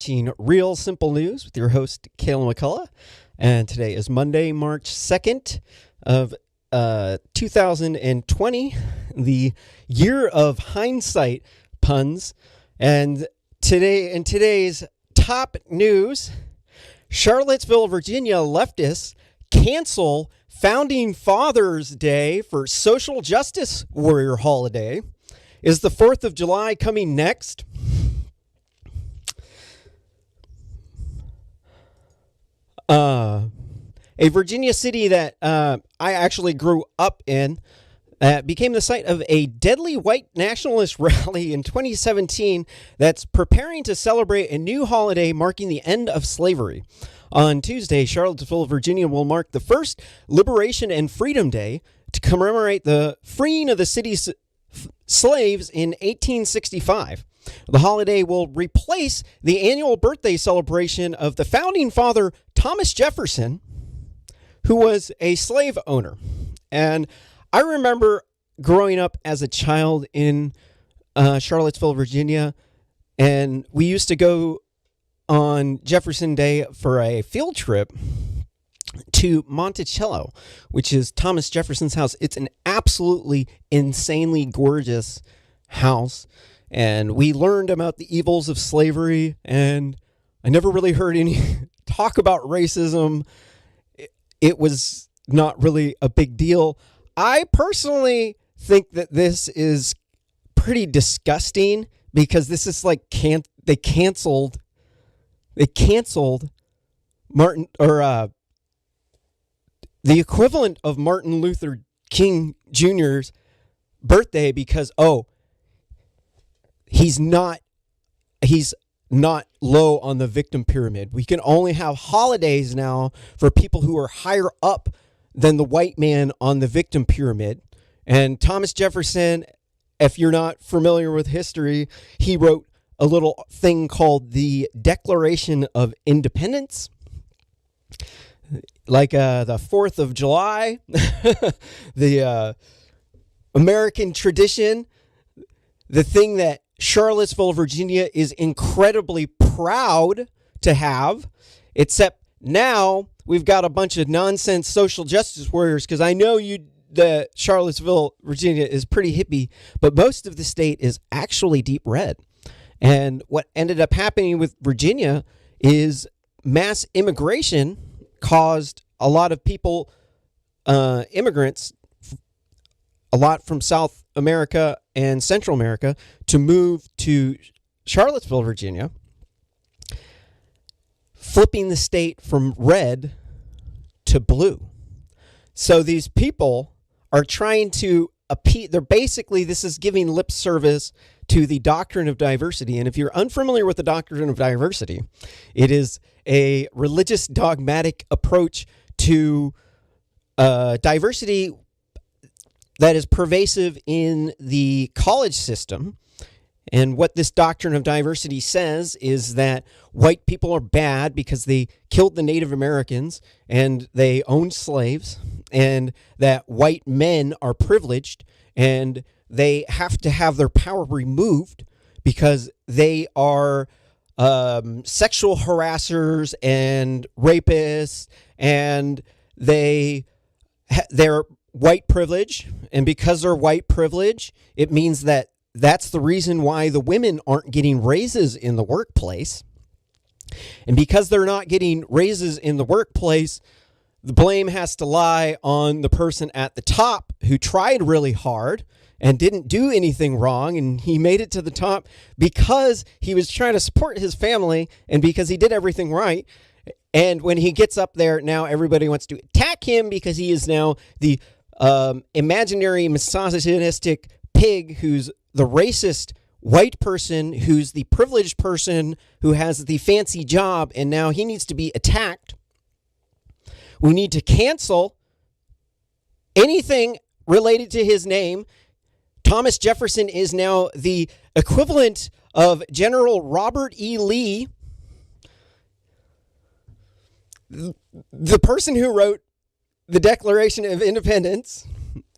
watching Real Simple News with your host, Kayla McCullough. And today is Monday, March 2nd of 2020, the year of hindsight puns. And today, in today's top news, Charlottesville, Virginia leftists cancel Founding Fathers Day for social justice warrior holiday. Is the 4th of July coming next? A Virginia city that I actually grew up in became the site of a deadly white nationalist rally in 2017 that's preparing to celebrate a new holiday marking the end of slavery. On Tuesday, Charlottesville, Virginia will mark the first Liberation and Freedom Day to commemorate the freeing of the city's slaves in 1865. The holiday will replace the annual birthday celebration of the founding father, Thomas Jefferson, who was a slave owner. And I remember growing up as a child in Charlottesville, Virginia, and we used to go on Jefferson Day for a field trip to Monticello, which is Thomas Jefferson's house. It's an absolutely insanely gorgeous house. And we learned about the evils of slavery, and I never really heard any talk about racism. It was not really a big deal. I personally think that this is pretty disgusting because this is like they canceled Martin, or the equivalent of Martin Luther King Jr.'s birthday because he's not low on the victim pyramid. We can only have holidays now for people who are higher up than the white man on the victim pyramid. And Thomas Jefferson, if you're not familiar with history, he wrote a little thing called the Declaration of Independence. Like the 4th of July, the American tradition, the thing that Charlottesville, Virginia is incredibly proud to have, except now we've got a bunch of nonsense social justice warriors, because I know the Charlottesville, Virginia is pretty hippie, but most of the state is actually deep red. And what ended up happening with Virginia is mass immigration caused a lot of people, immigrants, a lot from South America and Central America, to move to Charlottesville, Virginia, flipping the state from red to blue. So these people are trying to appease. This is giving lip service to the doctrine of diversity. And if you're unfamiliar with the doctrine of diversity, it is a religious dogmatic approach to diversity that is pervasive in the college system. And what this doctrine of diversity says is that white people are bad because they killed the Native Americans and they owned slaves, and that white men are privileged and they have to have their power removed because they are sexual harassers and rapists, and they're white privilege, and because they're white privilege, it means that that's the reason why the women aren't getting raises in the workplace. And because they're not getting raises in the workplace, the blame has to lie on the person at the top who tried really hard and didn't do anything wrong, and he made it to the top because he was trying to support his family and because he did everything right. And when he gets up there, now everybody wants to attack him because he is now the imaginary misogynistic pig who's the racist white person, who's the privileged person who has the fancy job, and now he needs to be attacked. We need to cancel anything related to his name. Thomas Jefferson is now the equivalent of General Robert E. Lee, the person who wrote the Declaration of Independence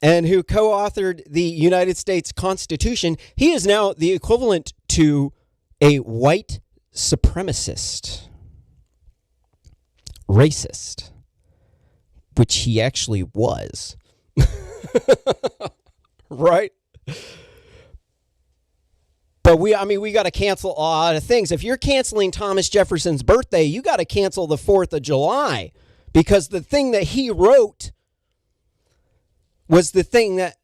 and who co-authored the United States Constitution. He is now the equivalent to a white supremacist, racist, which he actually was. Right? But we got to cancel a lot of things. If you're canceling Thomas Jefferson's birthday, you got to cancel the 4th of July, because the thing that he wrote was the thing that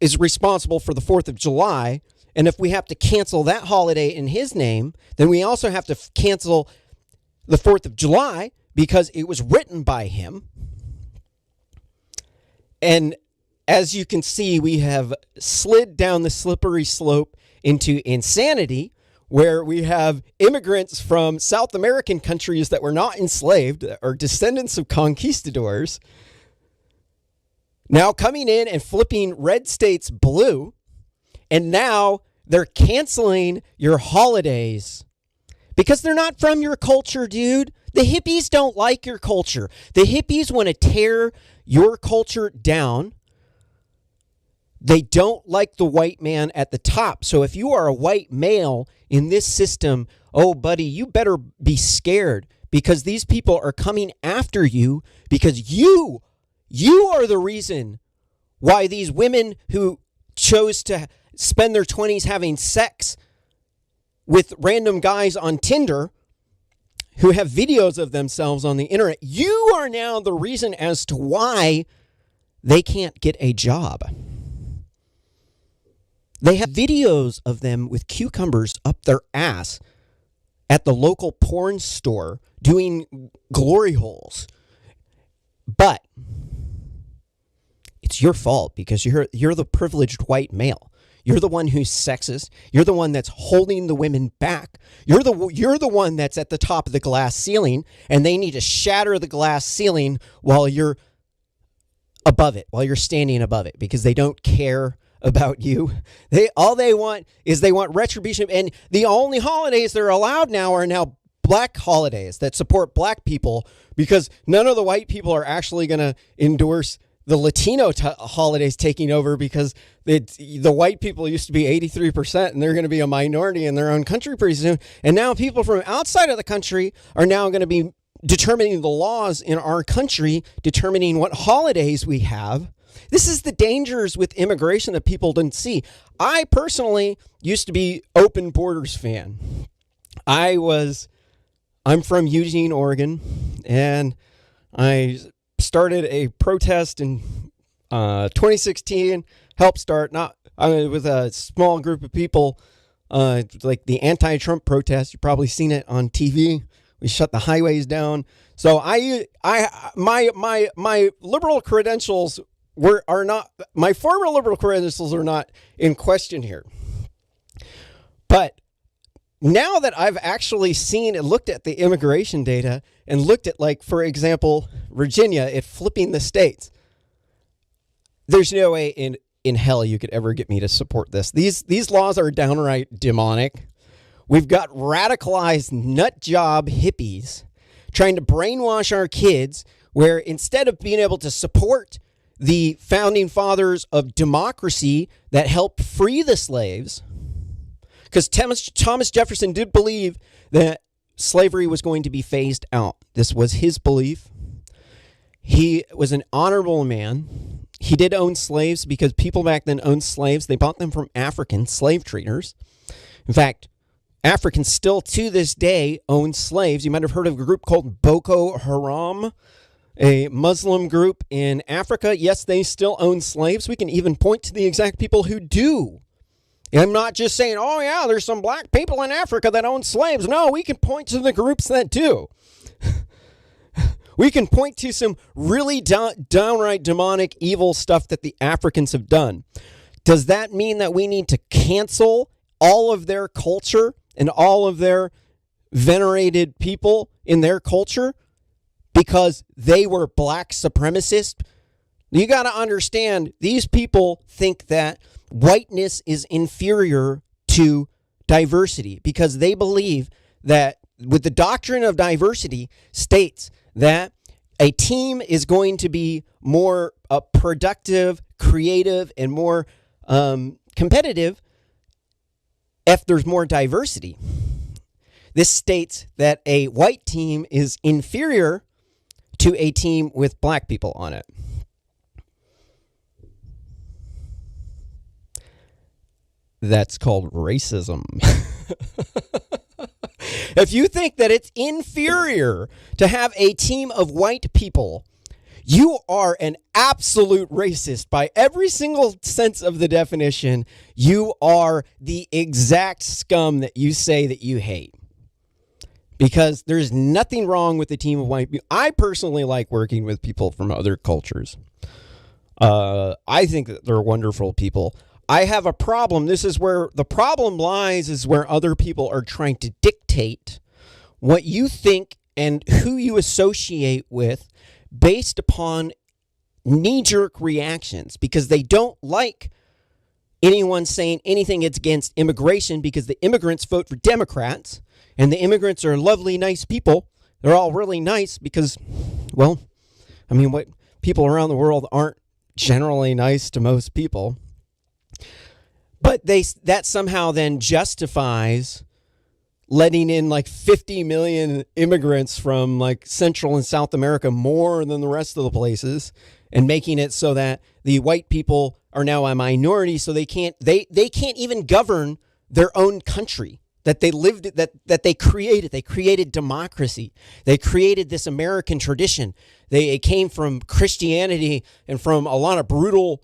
is responsible for the 4th of July. And if we have to cancel that holiday in his name, then we also have to cancel the 4th of July because it was written by him. And as you can see, we have slid down the slippery slope into insanity, where we have immigrants from South American countries that were not enslaved, that are descendants of conquistadors, now coming in and flipping red states blue. And now they're canceling your holidays because they're not from your culture, dude. The hippies don't like your culture. The hippies want to tear your culture down. They don't like the white man at the top. So if you are a white male in this system, oh, buddy, you better be scared, because these people are coming after you, because you are the reason why these women who chose to spend their 20s having sex with random guys on Tinder who have videos of themselves on the internet, you are now the reason as to why they can't get a job. They have videos of them with cucumbers up their ass at the local porn store doing glory holes. But it's your fault, because you're the privileged white male. You're the one who's sexist. You're the one that's holding the women back. You're the one that's at the top of the glass ceiling, and they need to shatter the glass ceiling while you're above it, while you're standing above it, because they don't care about you. All they want retribution. And the only holidays they're allowed now are now black holidays that support black people, because none of the white people are actually going to endorse the Latino holidays taking over, because the white people used to be 83% and they're going to be a minority in their own country pretty soon. And now people from outside of the country are now going to be determining the laws in our country, determining what holidays we have. This is the dangers with immigration that people didn't see. I personally used to be open borders fan. I'm from Eugene, Oregon, and I started a protest in 2016, helped start with a small group of people, like the anti-Trump protest. You've probably seen it on TV. We shut the highways down. So my liberal credentials are not, my former liberal credentials are not in question here. But now that I've actually seen and looked at the immigration data and looked at, like, for example, Virginia, it flipping the states, there's no way in hell you could ever get me to support this. These laws are downright demonic. We've got radicalized nut job hippies trying to brainwash our kids, where instead of being able to support the founding fathers of democracy that helped free the slaves, because Thomas Jefferson did believe that slavery was going to be phased out. This was his belief. He was an honorable man. He did own slaves, because people back then owned slaves. They bought them from African slave traders. In fact, Africans still to this day own slaves. You might have heard of a group called Boko Haram, a Muslim group in Africa. Yes, they still own slaves. We can even point to the exact people who do. I'm not just saying, oh yeah, there's some black people in Africa that own slaves. No, we can point to the groups that do. We can point to some really downright demonic, evil stuff that the Africans have done. Does that mean that we need to cancel all of their culture and all of their venerated people in their culture because they were black supremacists? You got to understand, these people think that whiteness is inferior to diversity, because they believe that, with the doctrine of diversity, states that a team is going to be more productive, creative, and more competitive if there's more diversity. This states that a white team is inferior to a team with black people on it. That's called racism. If you think that it's inferior to have a team of white people, you are an absolute racist by every single sense of the definition. You are the exact scum that you say that you hate. Because there's nothing wrong with a team of white people. I personally like working with people from other cultures. I think that they're wonderful people. I have a problem. This is where the problem lies, is where other people are trying to dictate what you think and who you associate with based upon knee-jerk reactions, because they don't like anyone saying anything against immigration, because the immigrants vote for Democrats, and the immigrants are lovely, nice people. They're all really nice because, well, I mean, what people around the world aren't generally nice to most people. But that somehow then justifies letting in like 50 million immigrants from like Central and South America, more than the rest of the places, and making it so that the white people are now a minority, so they can't even govern their own country that they lived, that they created. They created democracy. They created this American tradition. It came from Christianity and from a lot of brutal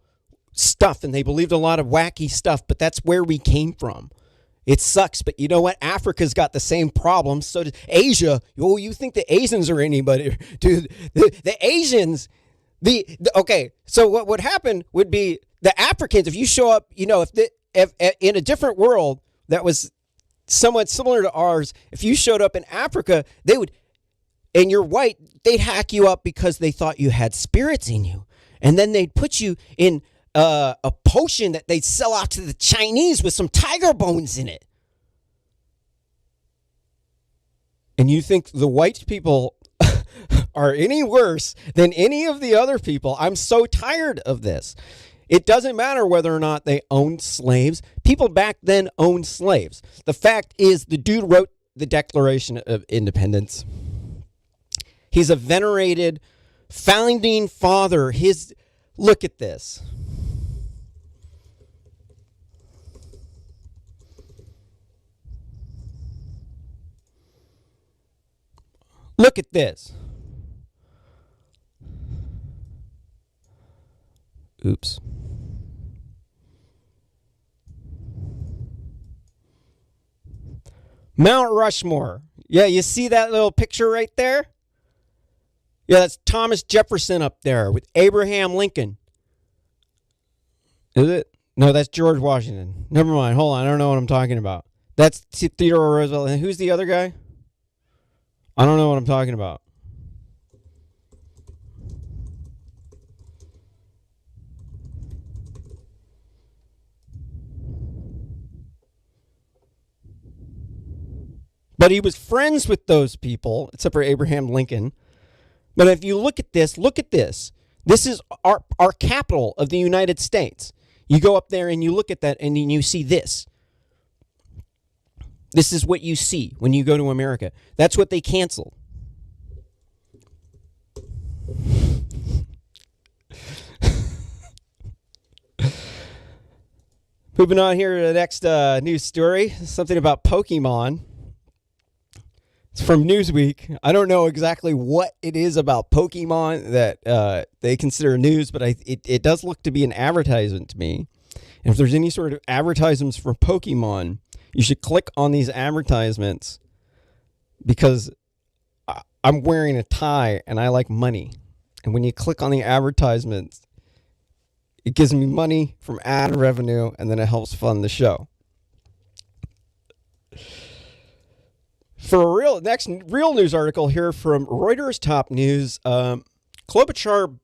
stuff, and they believed a lot of wacky stuff, but that's where we came from. It sucks, but you know what? Africa's got the same problems. So does Asia. Oh, you think the Asians are anybody? Dude, the Asians, okay, so what would happen would be the Africans, if you show up, you know, if in a different world that was somewhat similar to ours, if you showed up in Africa, they would, and you're white, they'd hack you up because they thought you had spirits in you. And then they'd put you in a potion that they'd sell out to the Chinese with some tiger bones in it. And you think the white people are any worse than any of the other people? I'm so tired of this. It doesn't matter whether or not they owned slaves. People back then owned slaves. The fact is, the dude wrote the Declaration of Independence. He's a venerated founding father. Look at this. Look at this. Oops. Mount Rushmore. Yeah, you see that little picture right there? Yeah, that's Thomas Jefferson up there with Abraham Lincoln. Is it? No, that's George Washington. Never mind. Hold on. I don't know what I'm talking about. That's Theodore Roosevelt. And who's the other guy? I don't know what I'm talking about. But he was friends with those people, except for Abraham Lincoln. But if you look at this, look at this. This is our capital of the United States. You go up there and you look at that and then you see this. This is what you see when you go to America. That's what they canceled. Moving on here to the next news story. Something about Pokemon. It's from Newsweek. I don't know exactly what it is about Pokemon that they consider news, but it does look to be an advertisement to me. And if there's any sort of advertisements for Pokemon, you should click on these advertisements, because I'm wearing a tie and I like money. And when you click on the advertisements, it gives me money from ad revenue, and then it helps fund the show. For a next real news article here from Reuters Top News, Klobuchar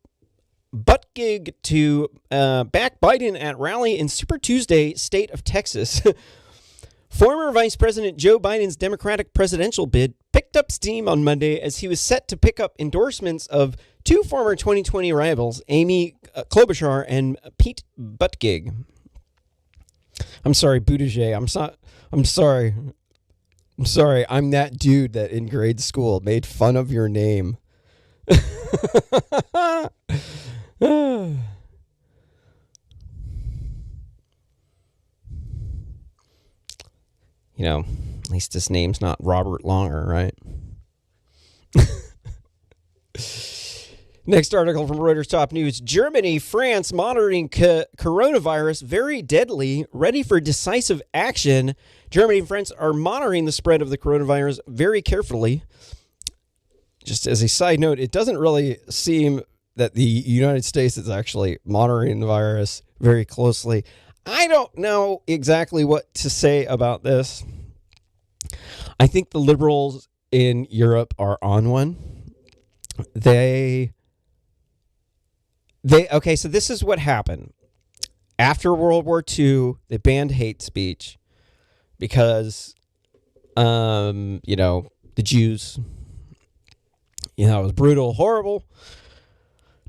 butt gig to back Biden at rally in Super Tuesday, state of Texas. Former Vice President Joe Biden's Democratic presidential bid picked up steam on Monday as he was set to pick up endorsements of two former 2020 rivals, Amy Klobuchar and Pete Buttigieg. I'm sorry, Buttigieg. I'm sorry. I'm sorry, I'm that dude that in grade school made fun of your name. You know, at least his name's not Robert Longer, right? Next article from Reuters Top News. Germany, France monitoring coronavirus very deadly, ready for decisive action. Germany and France are monitoring the spread of the coronavirus very carefully. Just as a side note, it doesn't really seem that the United States is actually monitoring the virus very closely. I don't know exactly what to say about this. I think the liberals in Europe are on one. Okay, so this is what happened. After World War II, they banned hate speech because, the Jews, it was brutal, horrible.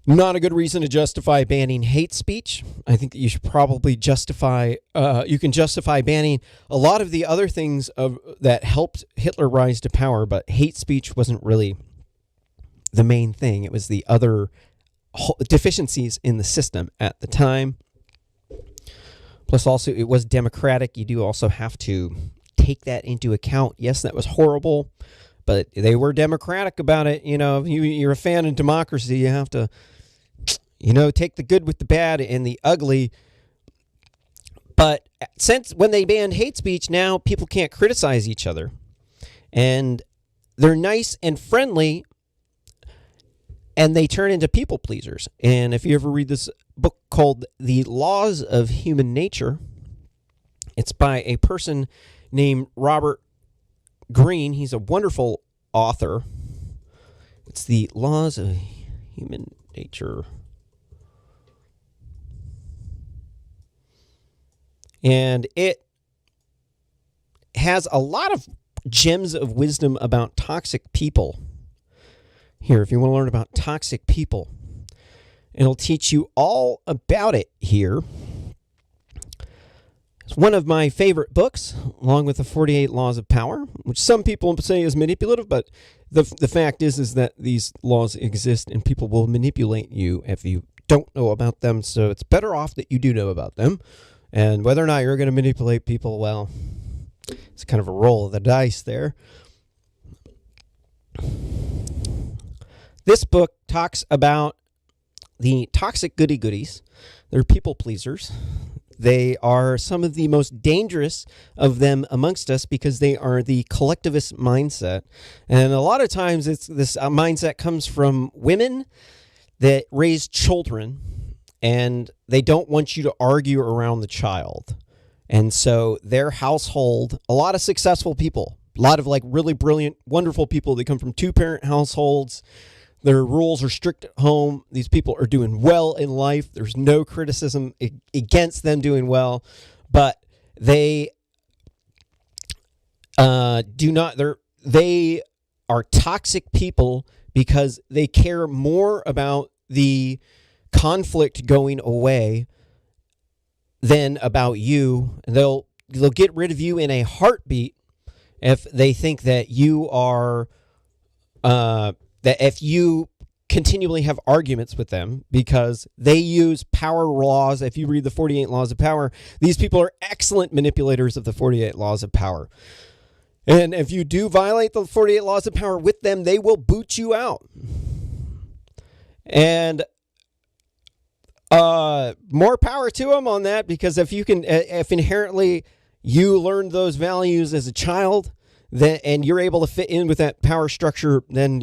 Not a good reason to justify banning hate speech. I think that you should probably you can justify banning a lot of the other things that helped Hitler rise to power, but hate speech wasn't really the main thing. It was the other deficiencies in the system at the time. Plus, also, it was democratic. You do also have to take that into account. Yes, that was horrible, but they were democratic about it. If you're a fan of democracy, you have to, take the good with the bad and the ugly. But since when they banned hate speech, now people can't criticize each other. And they're nice and friendly, and they turn into people pleasers. And if you ever read this book called The Laws of Human Nature, it's by a person named Robert Greene. He's a wonderful author. It's The Laws of Human Nature. And it has a lot of gems of wisdom about toxic people. Here, if you want to learn about toxic people, it'll teach you all about it here. It's one of my favorite books, along with the 48 Laws of Power, which some people say is manipulative, but the fact is that these laws exist and people will manipulate you if you don't know about them. So it's better off that you do know about them. And whether or not you're going to manipulate people, well, it's kind of a roll of the dice there. This book talks about the toxic goody-goodies. They're people pleasers. They are some of the most dangerous of them amongst us because they are the collectivist mindset. And a lot of times this mindset comes from women that raise children, and they don't want you to argue around the child. And so their household, a lot of successful people, a lot of really brilliant, wonderful people, they come from two-parent households. Their rules are strict at home. These people are doing well in life. There's no criticism against them doing well, but they they are toxic people because they care more about the conflict going away than about you. They'll get rid of you in a heartbeat if they think that you are that if you continually have arguments with them, because they use power laws. If you read the 48 Laws of Power, these people are excellent manipulators of the 48 Laws of Power. And if you do violate the 48 Laws of Power with them, they will boot you out. And more power to them on that, because if inherently you learned those values as a child, and you're able to fit in with that power structure, then,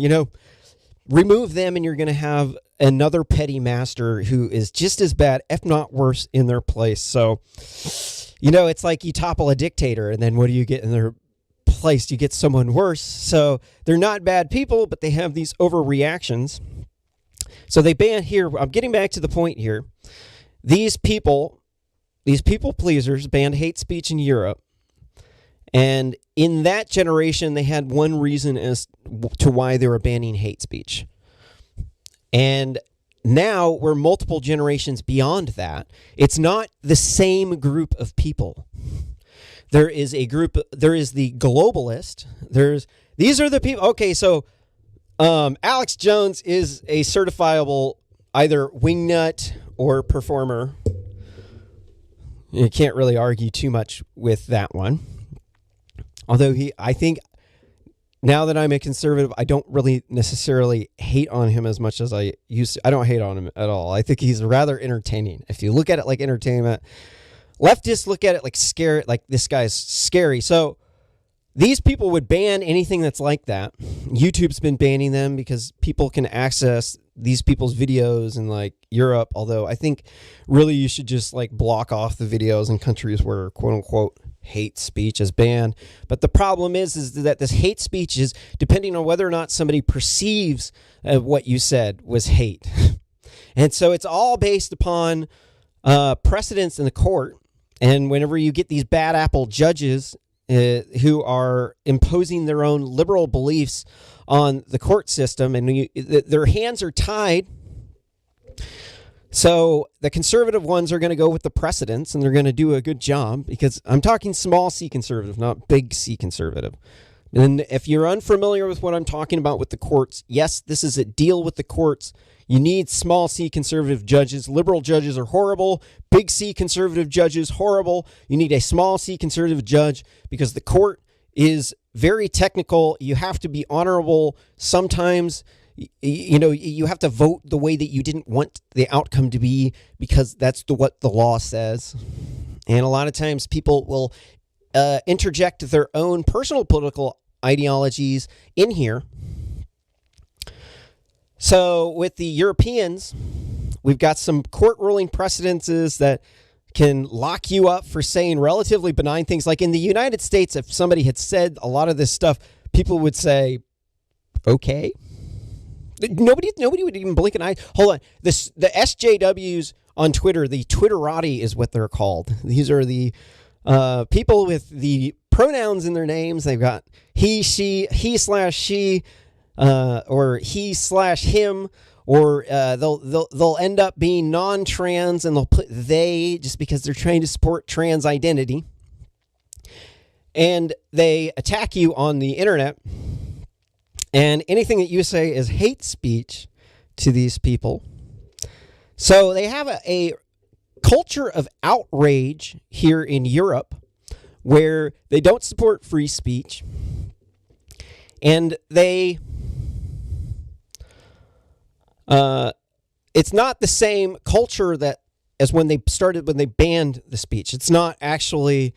remove them and you're going to have another petty master who is just as bad, if not worse, in their place. So, it's like you topple a dictator, and then what do you get in their place? You get someone worse. So they're not bad people, but they have these overreactions. So they ban here. I'm getting back to the point here. These people pleasers banned hate speech in Europe. And in that generation, they had one reason as to why they were banning hate speech. And now we're multiple generations beyond that. It's not the same group of people. There is a group. There is the globalist. These are the people. Okay, so Alex Jones is a certifiable either wingnut or performer. You can't really argue too much with that one. Although I think now that I'm a conservative, I don't really necessarily hate on him as much as I used to. I don't hate on him at all. I think he's rather entertaining. If you look at it like entertainment, leftists look at it like scary, like this guy's scary. So these people would ban anything that's like that. YouTube's been banning them because people can access these people's videos in like Europe. Although I think really you should just like block off the videos in countries where quote unquote hate speech is banned. But the problem is that this hate speech is depending on whether or not somebody perceives what you said was hate. And so it's all based upon precedents in the court. And whenever you get these bad apple judges who are imposing their own liberal beliefs on the court system, and their hands are tied. So the conservative ones are going to go with the precedents, and they're going to do a good job, because I'm talking small c conservative, not big C conservative. And if you're unfamiliar with what I'm talking about with the courts, yes, this is a deal with the courts. You need small c conservative judges. Liberal judges are horrible. Big C conservative judges, horrible. You need a small c conservative judge because the court is very technical. You have to be honorable. Sometimes, you have to vote the way that you didn't want the outcome to be because that's what the law says. And a lot of times people will interject their own personal political ideologies in here. So with the Europeans, we've got some court ruling precedences that can lock you up for saying relatively benign things. Like in the United States, if somebody had said a lot of this stuff, people would say, okay. Nobody would even blink an eye. Hold on. The SJWs on Twitter, the Twitterati is what they're called. These are the people with the pronouns in their names. They've got he, she, he/she, or he/him, or they'll end up being non-trans, and they'll put they just because they're trying to support trans identity. And they attack you on the internet. And anything that you say is hate speech to these people. So they have a culture of outrage here in Europe where they don't support free speech. And it's not the same culture as when they banned the speech. It's not actually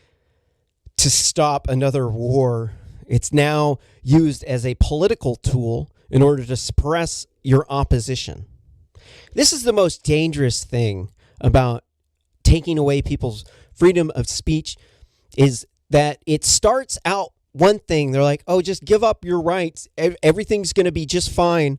to stop another war. It's now used as a political tool in order to suppress your opposition. This is the most dangerous thing about taking away people's freedom of speech, is that it starts out one thing. They're like, oh, just give up your rights. Everything's going to be just fine.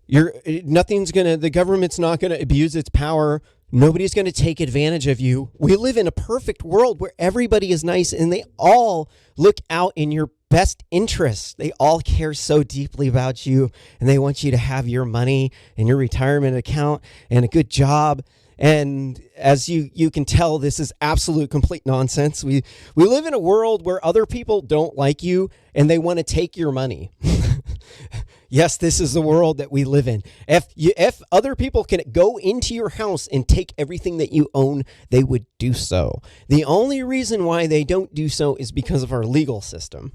The government's not going to abuse its power. Nobody's going to take advantage of you. We live in a perfect world where everybody is nice and they all look out in your best interests. They all care so deeply about you, and they want you to have your money and your retirement account and a good job. And as you can tell, this is absolute complete nonsense. We live in a world where other people don't like you and they want to take your money. Yes, this is the world that we live in. If other people can go into your house and take everything that you own, they would do so. The only reason why they don't do so is because of our legal system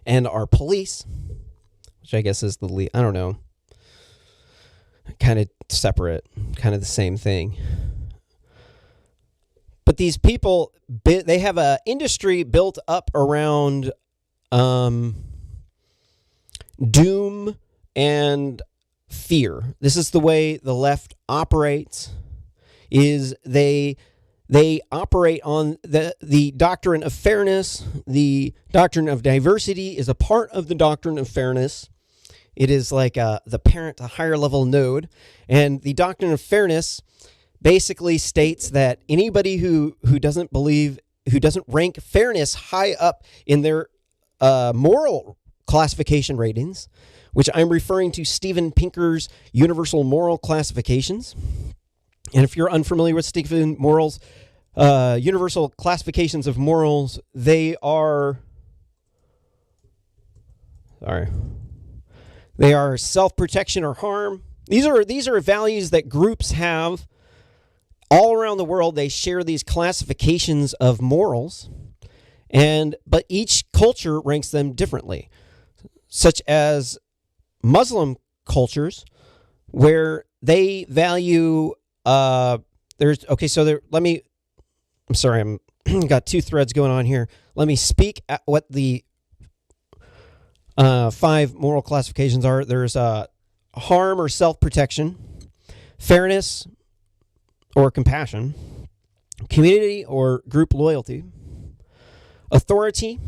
and our police, which I guess is I don't know, kind of separate, kind of the same thing. But these people, they have an industry built up around doom and fear. This is the way the left operates, is they operate on the doctrine of fairness. The doctrine of diversity is a part of the doctrine of fairness. It is like the parent, a higher level node. And the doctrine of fairness basically states that anybody who doesn't rank fairness high up in their moral classification ratings, which I'm referring to Steven Pinker's Universal Moral Classifications. And if you're unfamiliar with Steven universal classifications of morals. They are self-protection or harm. These are values that groups have all around the world. They share these classifications of morals, but each culture ranks them differently, such as Muslim cultures, where they value I'm got two threads going on here. Let me speak at what the 5 moral classifications are. There's harm or self-protection, fairness or compassion, community or group loyalty, authority,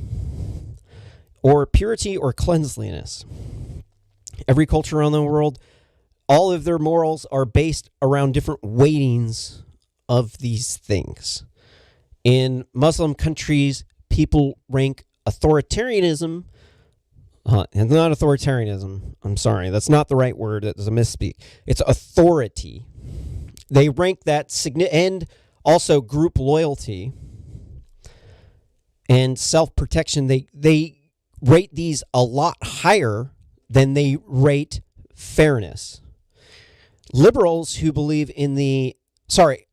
or purity or cleanliness. Every culture around the world, all of their morals are based around different weightings of these things. In Muslim countries, people rank authoritarianism, and not authoritarianism. I'm sorry, that's not the right word. That's a misspeak. It's authority. They rank that and also group loyalty and self-protection. They rate these a lot higher than they rate fairness. Liberals who believe in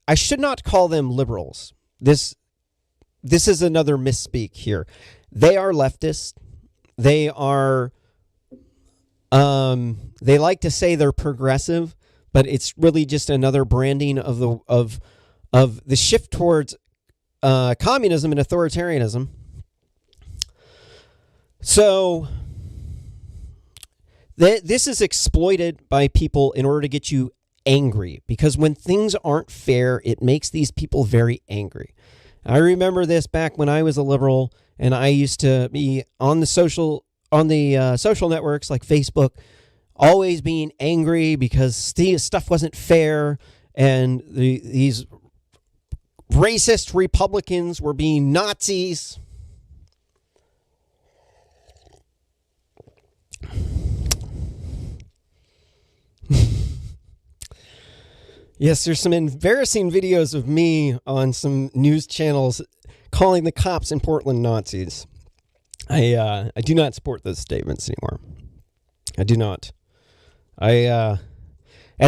I should not call them liberals. This is another misspeak here. They are leftists. They are, they like to say they're progressive, but it's really just another branding of the shift towards communism and authoritarianism. So this is exploited by people in order to get you angry, because when things aren't fair, it makes these people very angry. I remember this back when I was a liberal and I used to be on the social networks like Facebook, always being angry because stuff wasn't fair, and these racist Republicans were being Nazis. Yes, there's some embarrassing videos of me on some news channels calling the cops in Portland Nazis. I do not support those statements anymore. I do not. At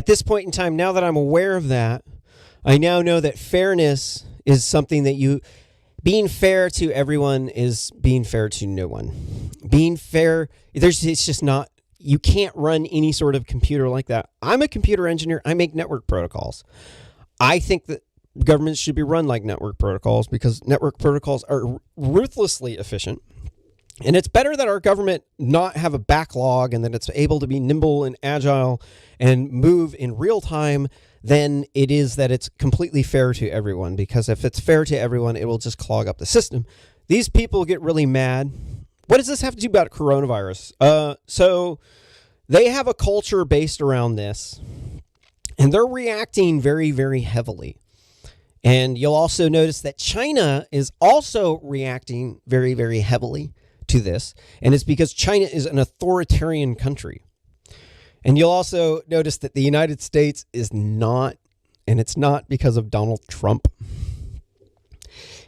this point in time, now that I'm aware of that, I now know that fairness is something that being fair to everyone is being fair to no one. Being fair, it's just not. You can't run any sort of computer like that. I'm a computer engineer. I make network protocols. I think that governments should be run like network protocols because network protocols are ruthlessly efficient. And it's better that our government not have a backlog and that it's able to be nimble and agile and move in real time than it is that it's completely fair to everyone. Because if it's fair to everyone, it will just clog up the system. These people get really mad. What does this have to do about coronavirus? So they have a culture based around this, and they're reacting very, very heavily. And you'll also notice that China is also reacting very, very heavily to this, and it's because China is an authoritarian country. And you'll also notice that the United States is not, and it's not because of Donald Trump.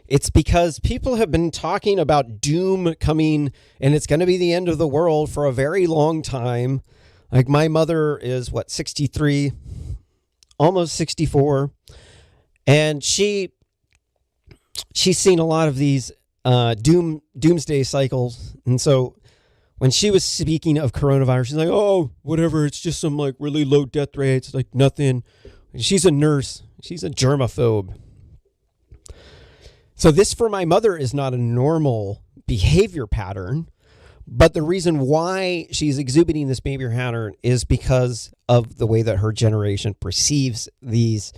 It's because people have been talking about doom coming and it's going to be the end of the world for a very long time. Like my mother is 63, almost 64. And she's seen a lot of these doomsday cycles. And so when she was speaking of coronavirus, she's like, oh, whatever. It's just some like really low death rates, like nothing. She's a nurse. She's a germaphobe. So this for my mother is not a normal behavior pattern, but the reason why she's exhibiting this behavior pattern is because of the way that her generation perceives these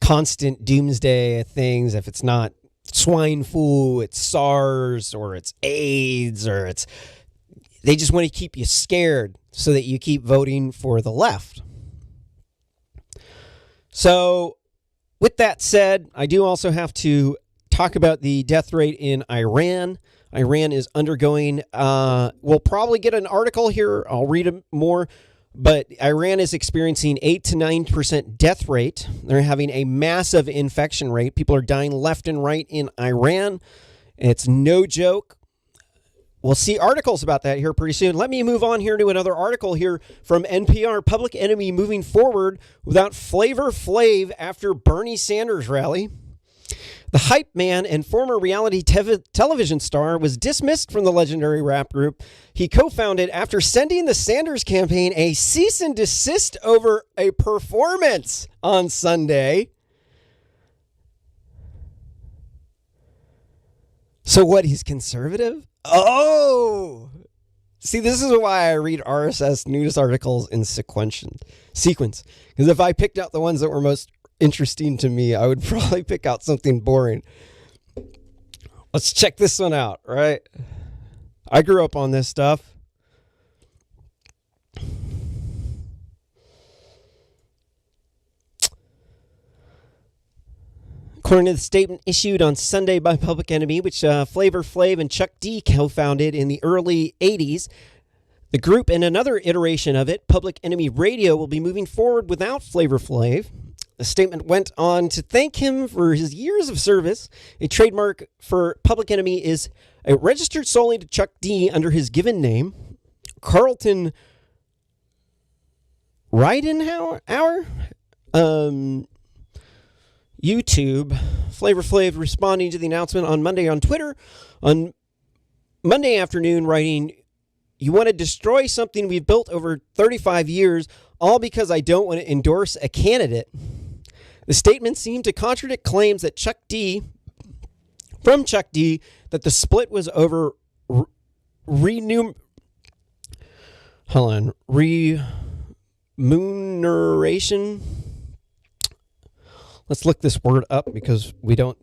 constant doomsday things. If it's not swine flu, it's SARS or it's AIDS or they just want to keep you scared so that you keep voting for the left. So with that said, I do also have to talk about the death rate in Iran. Iran is undergoing, we'll probably get an article here. I'll read it more. But Iran is experiencing 8 to 9% death rate. They're having a massive infection rate. People are dying left and right in Iran. It's no joke. We'll see articles about that here pretty soon. Let me move on here to another article here from NPR. Public Enemy moving forward without Flavor Flav after Bernie Sanders rally. The hype man and former reality television star was dismissed from the legendary rap group he co-founded after sending the Sanders campaign a cease and desist over a performance on Sunday. So what, he's conservative? Oh! See, this is why I read RSS news articles in sequence. Because if I picked out the ones that were most interesting to me, I would probably pick out something boring. Let's check this one out, right? I grew up on this stuff. According to the statement issued on Sunday by Public Enemy, which Flavor Flav and Chuck D co-founded in the early 80s, the group and another iteration of it, Public Enemy Radio, will be moving forward without Flavor Flav. The statement went on to thank him for his years of service. A trademark for Public Enemy is registered solely to Chuck D under his given name, Carlton Ridenhour. YouTube. Flavor Flav responding to the announcement on Monday on Twitter on Monday afternoon, writing, "You want to destroy something we've built over 35 years, all because I don't want to endorse a candidate." The statement seemed to contradict claims that Chuck D that the split was over remuneration. Let's look this word up because we don't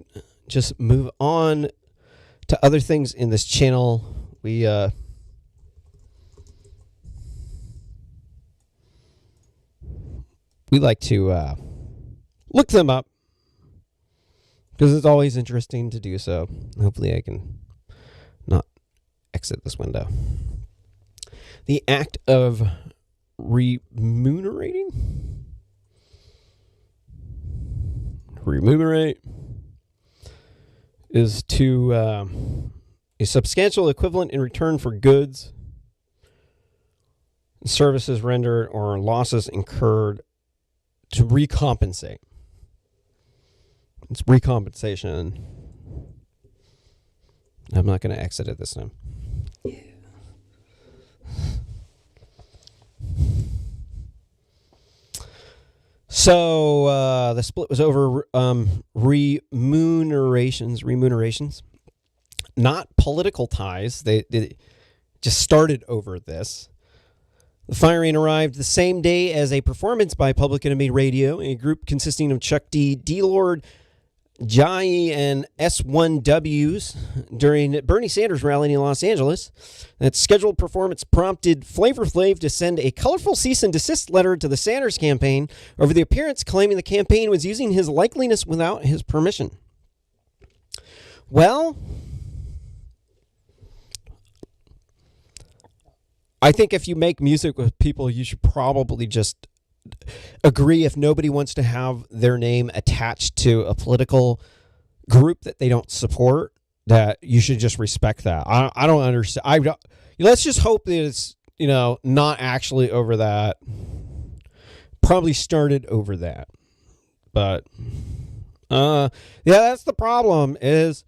just move on to other things in this channel. We like to look them up because it's always interesting to do so. Hopefully I can not exit this window. The act of remunerate is to a substantial equivalent in return for goods, services rendered, or losses incurred to recompensate. It's recompensation. I'm not going to exit it this time. Yeah. So the split was over remunerations, not political ties. They just started over this. The firing arrived the same day as a performance by Public Enemy Radio, a group consisting of Chuck D, D-Lord, Jai, and S1Ws during Bernie Sanders rally in Los Angeles. That scheduled performance prompted Flavor Flav to send a colorful cease and desist letter to the Sanders campaign over the appearance, claiming the campaign was using his likeliness without his permission. Well, I think if you make music with people, you should probably just agree, if nobody wants to have their name attached to a political group that they don't support, that you should just respect that. I don't understand. Let's just hope that it's, not actually over that. Probably started over that. But, yeah, that's the problem is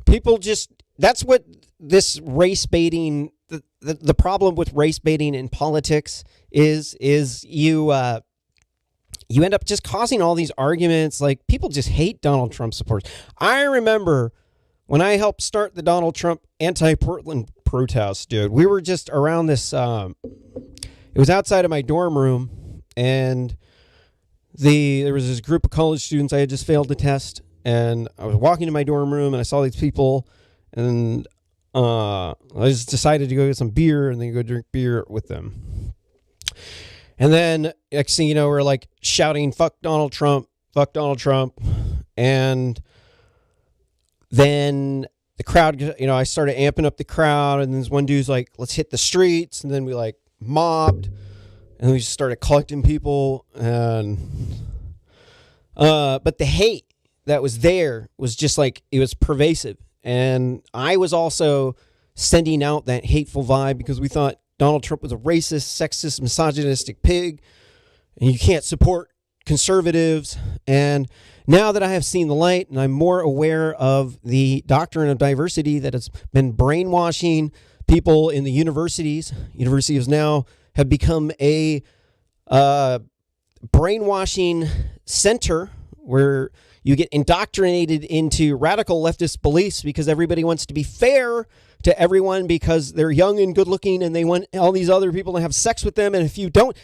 people just, that's what this race baiting, the problem with race baiting in politics is you end up just causing all these arguments. Like, people just hate Donald Trump supporters. I remember when I helped start the Donald Trump anti-Portland protest, dude, we were just around this, it was outside of my dorm room, and there was this group of college students I had just failed the test, and I was walking to my dorm room, and I saw these people, and I just decided to go get some beer and then go drink beer with them. And then next thing you know, we're like shouting, fuck Donald Trump. And then the crowd, I started amping up the crowd, and this one dude's like, let's hit the streets. And then we like mobbed, and we just started collecting people. And, but the hate that was there was just like, it was pervasive. And I was also sending out that hateful vibe because we thought Donald Trump was a racist, sexist, misogynistic pig, and you can't support conservatives. And now that I have seen the light and I'm more aware of the doctrine of diversity that has been brainwashing people in the universities now have become a brainwashing center where you get indoctrinated into radical leftist beliefs because everybody wants to be fair to everyone because they're young and good looking and they want all these other people to have sex with them. And if you don't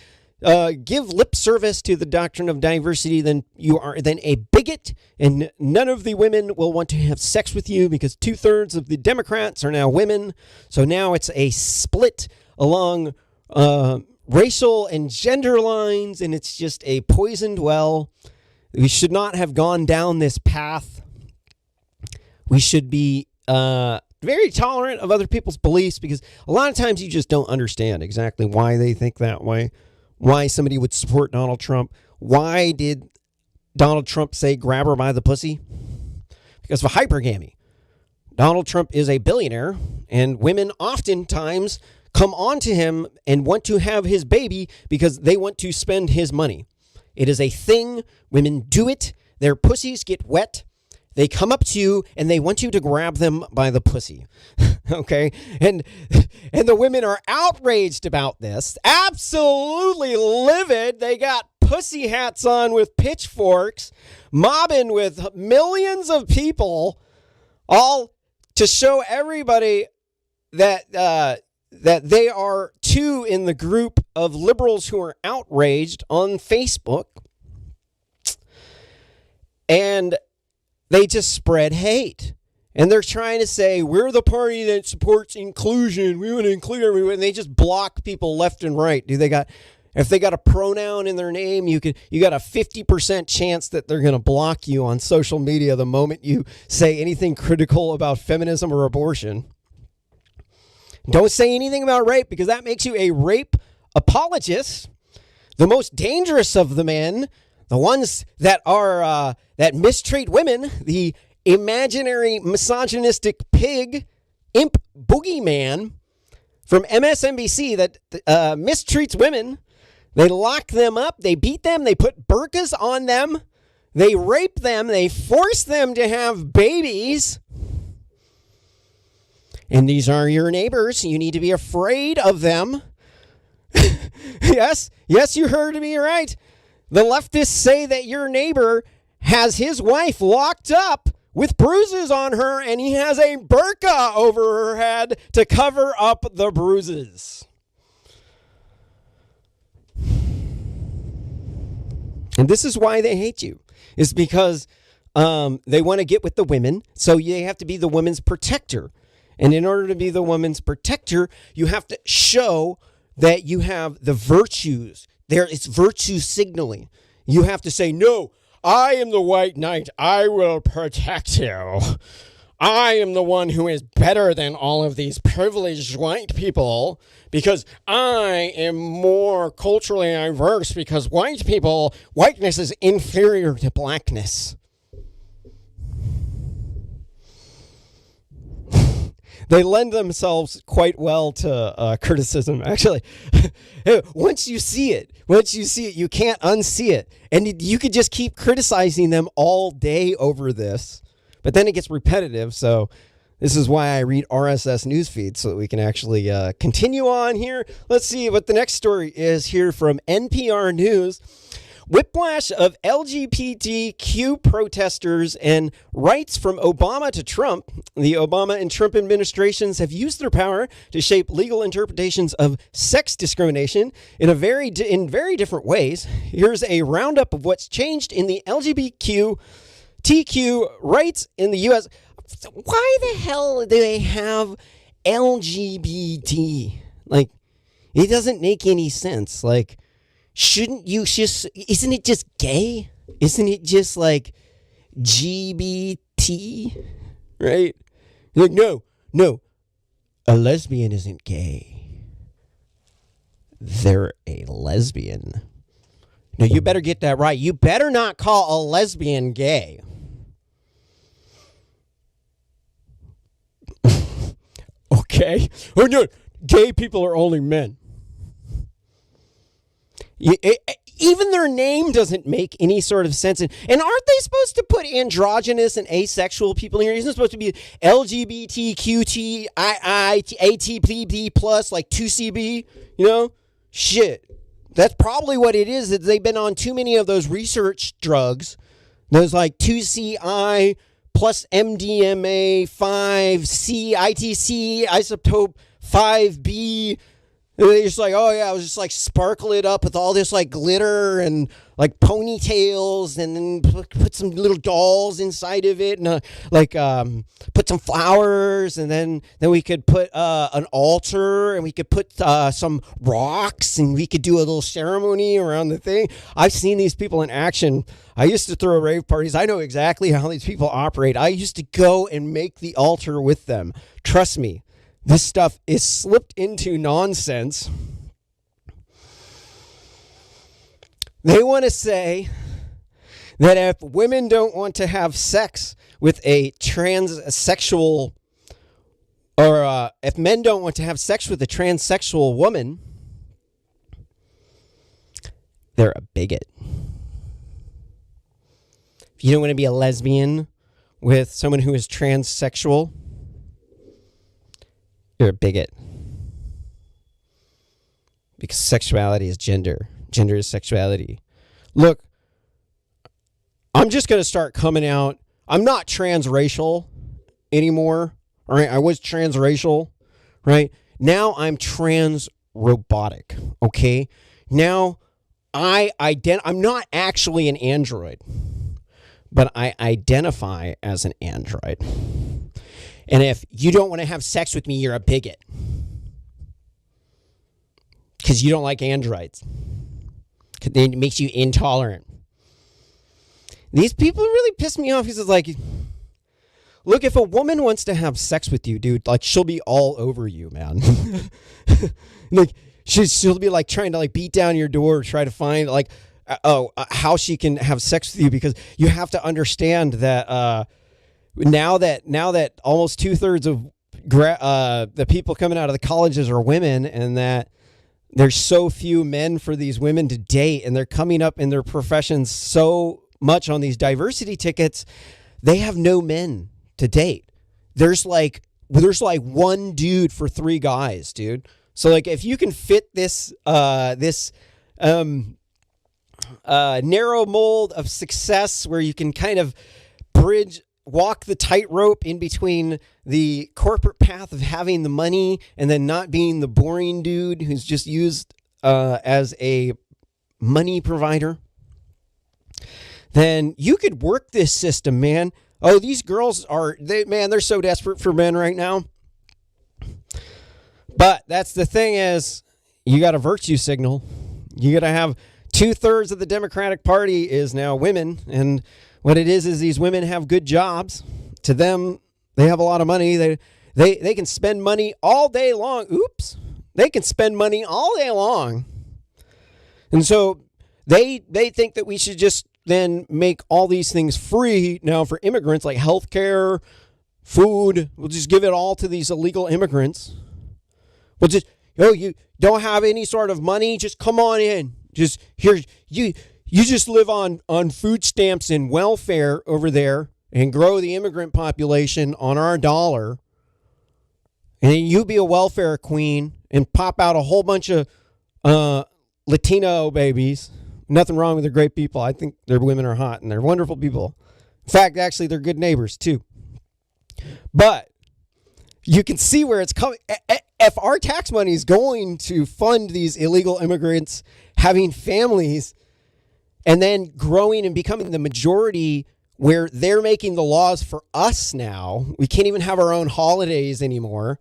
give lip service to the doctrine of diversity, then you are then a bigot, and none of the women will want to have sex with you because 2/3 of the Democrats are now women. So now it's a split along racial and gender lines, and it's just a poisoned well. We should not have gone down this path. We should be very tolerant of other people's beliefs because a lot of times you just don't understand exactly why they think that way. Why somebody would support Donald Trump. Why did Donald Trump say grab her by the pussy? Because of hypergamy. Donald Trump is a billionaire, and women oftentimes come on to him and want to have his baby because they want to spend his money. It is a thing. Women do it. Their pussies get wet. They come up to you and they want you to grab them by the pussy. Okay? And the women are outraged about this. Absolutely livid. They got pussy hats on with pitchforks, mobbing with millions of people, all to show everybody that they are too in the group of liberals who are outraged on Facebook. And they just spread hate. And they're trying to say, we're the party that supports inclusion. We want to include everyone. And they just block people left and right. If they got a pronoun in their name, you got a 50% chance that they're going to block you on social media the moment you say anything critical about feminism or abortion. Don't say anything about rape because that makes you a rape apologist. The most dangerous of the men, the ones that are that mistreat women, the imaginary misogynistic pig, imp boogeyman from MSNBC that mistreats women. They lock them up, they beat them, they put burqas on them, they rape them, they force them to have babies. And these are your neighbors. You need to be afraid of them. Yes, you heard me right. The leftists say that your neighbor has his wife locked up with bruises on her, and he has a burqa over her head to cover up the bruises. And this is why they hate you. It's because they want to get with the women, so you have to be the woman's protector. And in order to be the woman's protector, you have to show that you have the virtues. It's virtue signaling. You have to say, no, I am the white knight. I will protect you. I am the one who is better than all of these privileged white people because I am more culturally diverse because whiteness is inferior to blackness. They lend themselves quite well to criticism, actually. Once you see it, you can't unsee it. And you could just keep criticizing them all day over this. But then it gets repetitive, so this is why I read RSS news feeds so that we can actually continue on here. Let's see what the next story is here from NPR News. Whiplash of LGBTQ protesters and rights from Obama to Trump. The Obama and Trump administrations have used their power to shape legal interpretations of sex discrimination in very different ways. Here's a roundup of what's changed in the LGBTQ rights in the U.S. Why the hell do they have LGBT? Like, it doesn't make any sense. Like, shouldn't you just, isn't it just gay? Isn't it just like GBT, right? You're like, no, a lesbian isn't gay. They're a lesbian. No, you better get that right. You better not call a lesbian gay. Okay? Oh, no, gay people are only men. Even their name doesn't make any sort of sense. And aren't they supposed to put androgynous and asexual people in here? Isn't it supposed to be LGBTQT, ATPB plus, like 2CB? You know? Shit. That's probably what it is. That they've been on too many of those research drugs. Those like 2CI plus MDMA, 5C, ITC, isotope 5B. And they're just like, oh yeah, I was just like sparkle it up with all this like glitter and like ponytails, and then put some little dolls inside of it, and put some flowers, and then we could put an altar, and we could put some rocks, and we could do a little ceremony around the thing. I've seen these people in action. I used to throw rave parties. I know exactly how these people operate. I used to go and make the altar with them. Trust me. This stuff is slipped into nonsense. They want to say that if women don't want to have sex with a transsexual, or if men don't want to have sex with a transsexual woman, they're a bigot. If you don't want to be a lesbian with someone who is transsexual, you're a bigot. Because sexuality is gender. Gender is sexuality. Look, I'm just going to start coming out. I'm not transracial anymore. All right. I was transracial. Right. Now I'm trans robotic. Okay. Now I'm not actually an android, but I identify as an android. And if you don't want to have sex with me, you're a bigot. Because you don't like androids. It makes you intolerant. These people really piss me off because it's like, look, if a woman wants to have sex with you, dude, like she'll be all over you, man. Like she'll be like trying to like beat down your door, try to find like, how she can have sex with you, because you have to understand that, Now that almost 2/3 of the people coming out of the colleges are women, and that there's so few men for these women to date, and they're coming up in their professions so much on these diversity tickets, they have no men to date. There's like one dude for 3 guys, dude. So like if you can fit this narrow mold of success where you can kind of walk the tightrope in between the corporate path of having the money and then not being the boring dude who's just used as a money provider, then you could work this system, man. Oh, these girls they're so desperate for men right now. But that's the thing is, you got a virtue signal. You got to have 2/3 of the Democratic Party is now women, and what it is these women have good jobs. To them, they have a lot of money. They can spend money all day long. Oops. They can spend money all day long. And so they think that we should just then make all these things free now for immigrants, like healthcare, food. We'll just give it all to these illegal immigrants. We'll just, you don't have any sort of money? Just come on in. Just here, you just live on food stamps and welfare over there and grow the immigrant population on our dollar. And then you be a welfare queen and pop out a whole bunch of Latino babies. Nothing wrong with their great people. I think their women are hot and they're wonderful people. In fact, actually, they're good neighbors too. But you can see where it's coming. If our tax money is going to fund these illegal immigrants having families, and then growing and becoming the majority where they're making the laws for us now. We can't even have our own holidays anymore.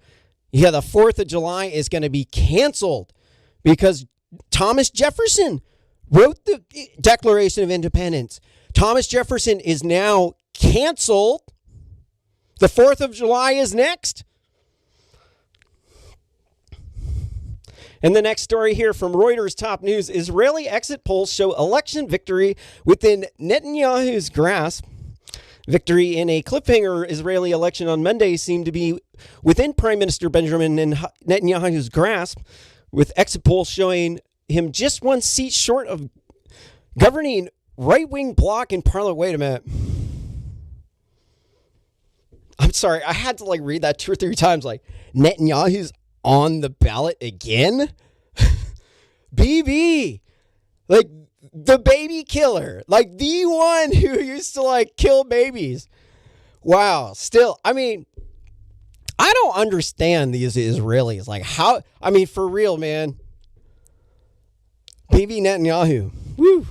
Yeah, the 4th of July is going to be canceled because Thomas Jefferson wrote the Declaration of Independence. Thomas Jefferson is now canceled. The 4th of July is next. And the next story here from Reuters Top News, Israeli exit polls show election victory within Netanyahu's grasp. Victory in a cliffhanger Israeli election on Monday seemed to be within Prime Minister Benjamin Netanyahu's grasp, with exit polls showing him just one seat short of governing right-wing bloc in Parliament. Wait a minute. I'm sorry. I had to read that 2 or 3 times. Netanyahu's on the ballot again? BB. The baby killer. The one who used to kill babies. Wow. Still, I don't understand these Israelis. How, for real, man. Bibi Netanyahu. Woo.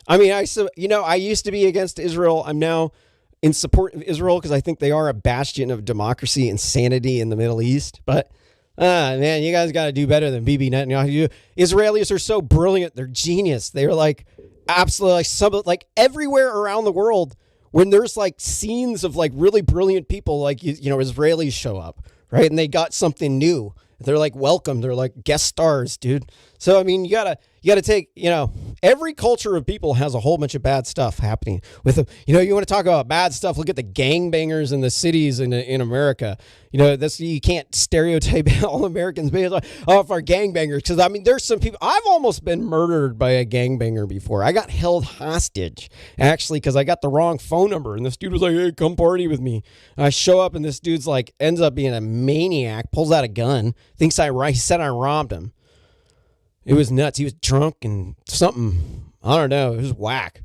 I used to be against Israel. I'm now in support of Israel because I think they are a bastion of democracy and sanity in the Middle East. But, man, you guys got to do better than Bibi Netanyahu. Israelis are so brilliant. They're genius. They're absolutely everywhere around the world when there's scenes of really brilliant people, Israelis show up, right? And they got something new. They're welcome. They're guest stars, dude. So, you gotta take, every culture of people has a whole bunch of bad stuff happening with them. You want to talk about bad stuff. Look at the gangbangers in the cities in America. You can't stereotype all Americans based off our gangbangers. Because, there's some people, I've almost been murdered by a gangbanger before. I got held hostage, actually, because I got the wrong phone number. And this dude was like, hey, come party with me. And I show up and this dude's ends up being a maniac, pulls out a gun, he said I robbed him. It was nuts. He was drunk and something. I don't know. It was whack.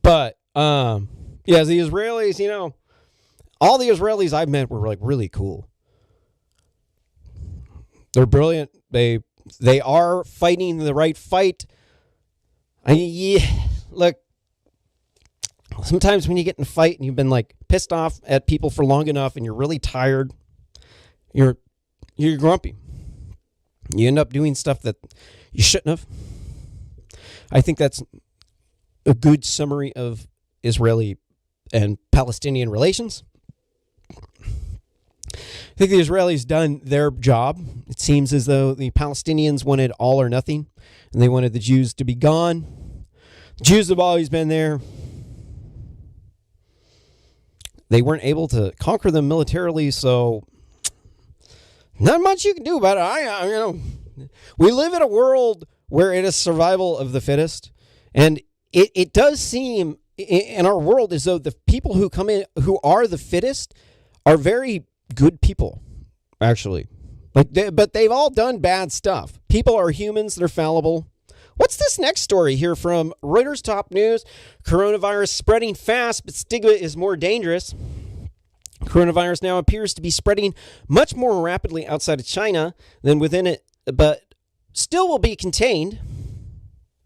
But, the Israelis, all the Israelis I've met were really cool. They're brilliant. They are fighting the right fight. Look, sometimes when you get in a fight and you've been pissed off at people for long enough and you're really tired, you're grumpy. You end up doing stuff that you shouldn't have. I think that's a good summary of Israeli and Palestinian relations. I think the Israelis done their job. It seems as though the Palestinians wanted all or nothing, and they wanted the Jews to be gone. The Jews have always been there. They weren't able to conquer them militarily, so not much you can do about it. We live in a world where it is survival of the fittest, and it does seem in our world as though the people who come in who are the fittest are very good people, actually. But they've all done bad stuff. People are humans; they're fallible. What's this next story here from Reuters Top News? Coronavirus spreading fast, but stigma is more dangerous. Coronavirus now appears to be spreading much more rapidly outside of China than within it, but still will be contained.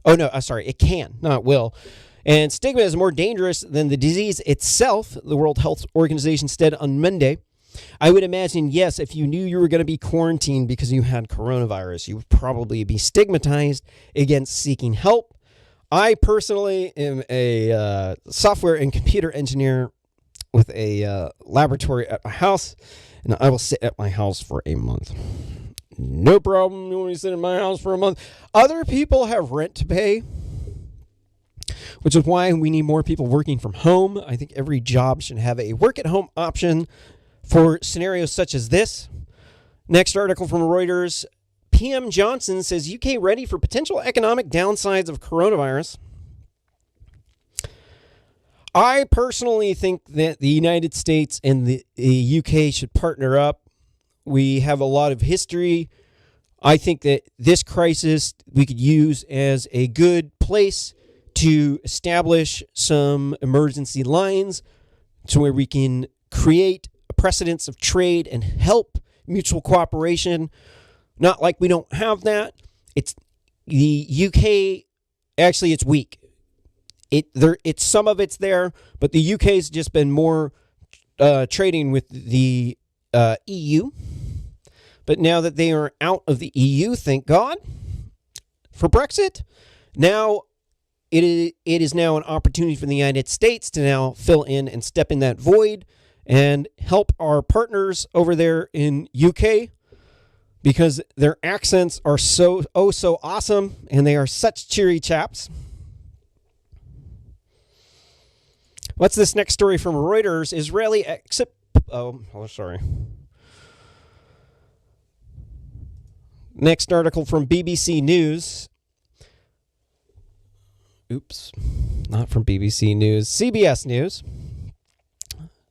Oh, no, sorry, it can, not will. And stigma is more dangerous than the disease itself, the World Health Organization said on Monday. I would imagine, yes, if you knew you were going to be quarantined because you had coronavirus, you would probably be stigmatized against seeking help. I personally am a software and computer engineer with a laboratory at my house, and I will sit at my house for a month. No problem. You want me to sit in my house for a month? Other people have rent to pay, which is why we need more people working from home. I think every job should have a work-at-home option for scenarios such as this. Next article from Reuters. PM Johnson says UK ready for potential economic downsides of coronavirus. I personally think that the United States and the UK should partner up. We have a lot of history. I think that this crisis we could use as a good place to establish some emergency lines to where we can create precedents of trade and help mutual cooperation. Not like we don't have that. It's the UK, actually it's weak. It's some of it's there, but the UK's just been more trading with the EU. But now that they are out of the EU, thank God for Brexit, now it is now an opportunity for the United States to now fill in and step in that void and help our partners over there in UK, because their accents are so awesome, and they are such cheery chaps. What's this next story from Reuters? Israeli Next article from BBC News. Oops, not from BBC News, CBS News.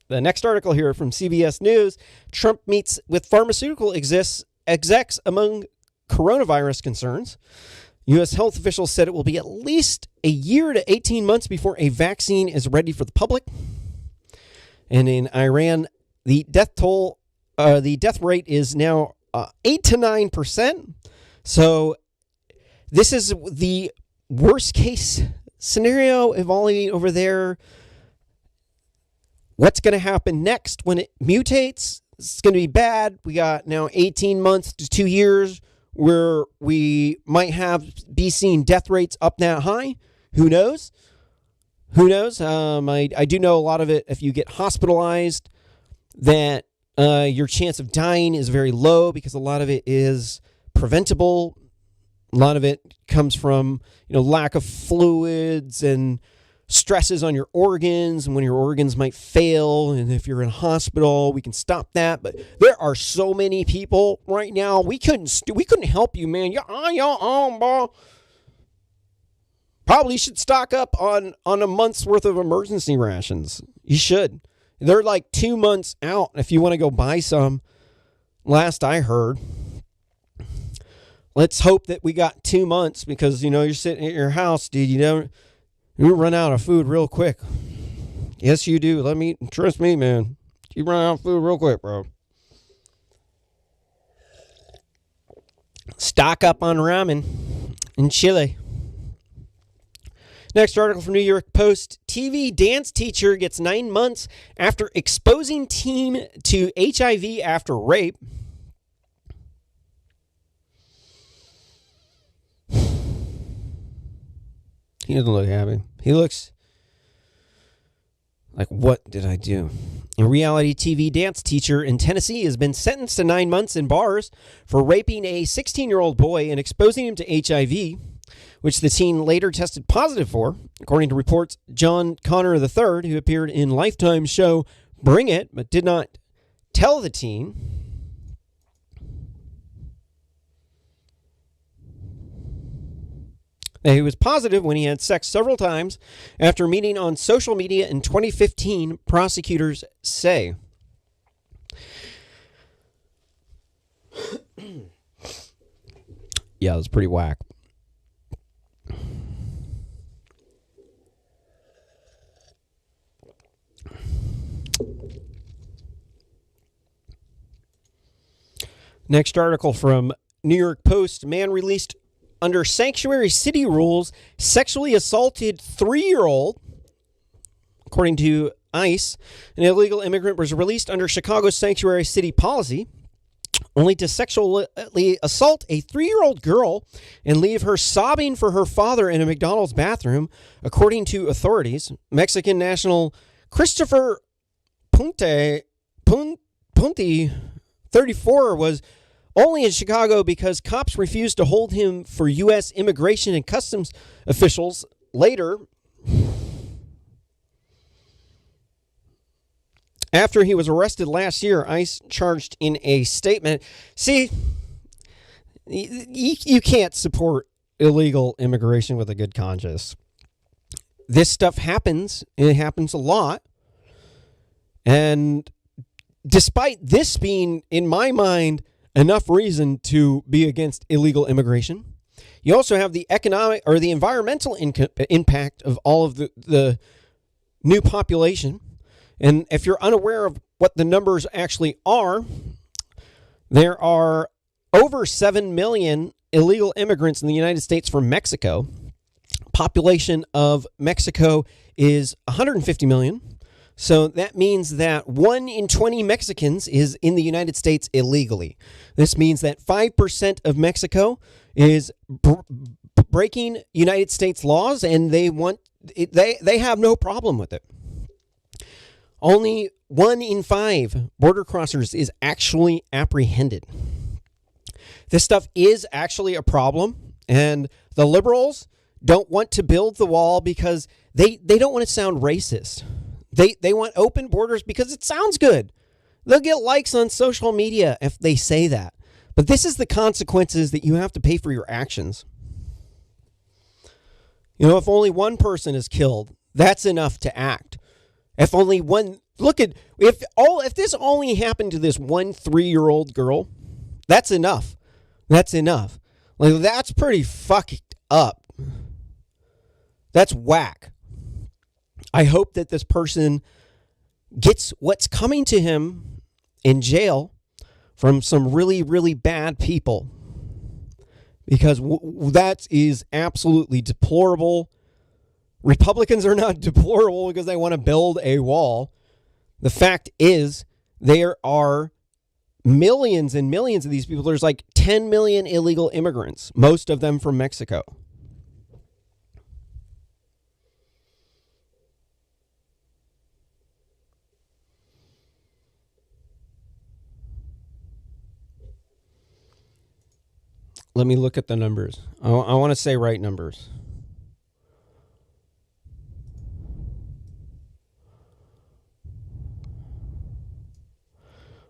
The next article here from CBS News: Trump meets with pharmaceutical execs among coronavirus concerns. U.S. health officials said it will be at least a year to 18 months before a vaccine is ready for the public. And in Iran, the death rate is now 8 to 9%. So this is the worst case scenario evolving over there. What's going to happen next when it mutates? It's going to be bad. We got now 18 months to 2 years where we might be seeing death rates up that high. Who knows? I do know a lot of it, if you get hospitalized, that your chance of dying is very low because a lot of it is preventable. A lot of it comes from, lack of fluids and stresses on your organs, and when your organs might fail, and if you're in hospital, we can stop that. But there are so many people right now, we couldn't help you, man. You're on your own, bro. Probably should stock up on a month's worth of emergency rations. You should. They're like 2 months out if you want to go buy some. Last I heard. Let's hope that we got 2 months, because you're sitting at your house, dude. You run out of food real quick. Yes, you do. Trust me, man. You run out of food real quick, bro. Stock up on ramen in Chile. Next article from New York Post. TV dance teacher gets 9 months after exposing teen to HIV after rape. He doesn't look happy. He looks like, what did I do? A reality TV dance teacher in Tennessee has been sentenced to 9 months in bars for raping a 16-year-old boy and exposing him to HIV, which the teen later tested positive for, according to reports. John Connor III, who appeared in Lifetime's show Bring It, but did not tell the teen. He was positive when he had sex several times after meeting on social media in 2015, prosecutors say. Yeah, it was pretty whack. Next article from New York Post. Man released under sanctuary city rules sexually assaulted 3-year-old. According to ICE, an illegal immigrant was released under Chicago's sanctuary city policy, only to sexually assault a 3-year-old girl and leave her sobbing for her father in a McDonald's bathroom, according to authorities. Mexican national Christopher Punti, 34, was only in Chicago because cops refused to hold him for U.S. Immigration and Customs officials. Later, after he was arrested last year, ICE charged in a statement. See, you can't support illegal immigration with a good conscience. This stuff happens, and it happens a lot. And despite this being, in my mind, enough reason to be against illegal immigration, you also have the economic or the environmental impact of all of the new population. And if you're unaware of what the numbers actually are, there are over 7 million illegal immigrants in the United States from Mexico. Population of Mexico is 150 million. So that means that 1 in 20 Mexicans is in the United States illegally. This means that 5% of Mexico is breaking United States laws, and they have no problem with it. Only 1 in 5 border crossers is actually apprehended. This stuff is actually a problem, and the liberals don't want to build the wall because they don't want to sound racist. They want open borders because it sounds good. They'll get likes on social media if they say that. But this is the consequences that you have to pay for your actions. You know, if only one person is killed, that's enough to act. If only one, if this only happened to this one 3-year-old girl, that's enough. That's enough. Like, that's pretty fucked up. That's whack. I hope that this person gets what's coming to him in jail from some really, really bad people. Because that is absolutely deplorable. Republicans are not deplorable because they want to build a wall. The fact is, there are millions and millions of these people. There's like 10 million illegal immigrants, most of them from Mexico. Let me look at the numbers. I want to say right numbers.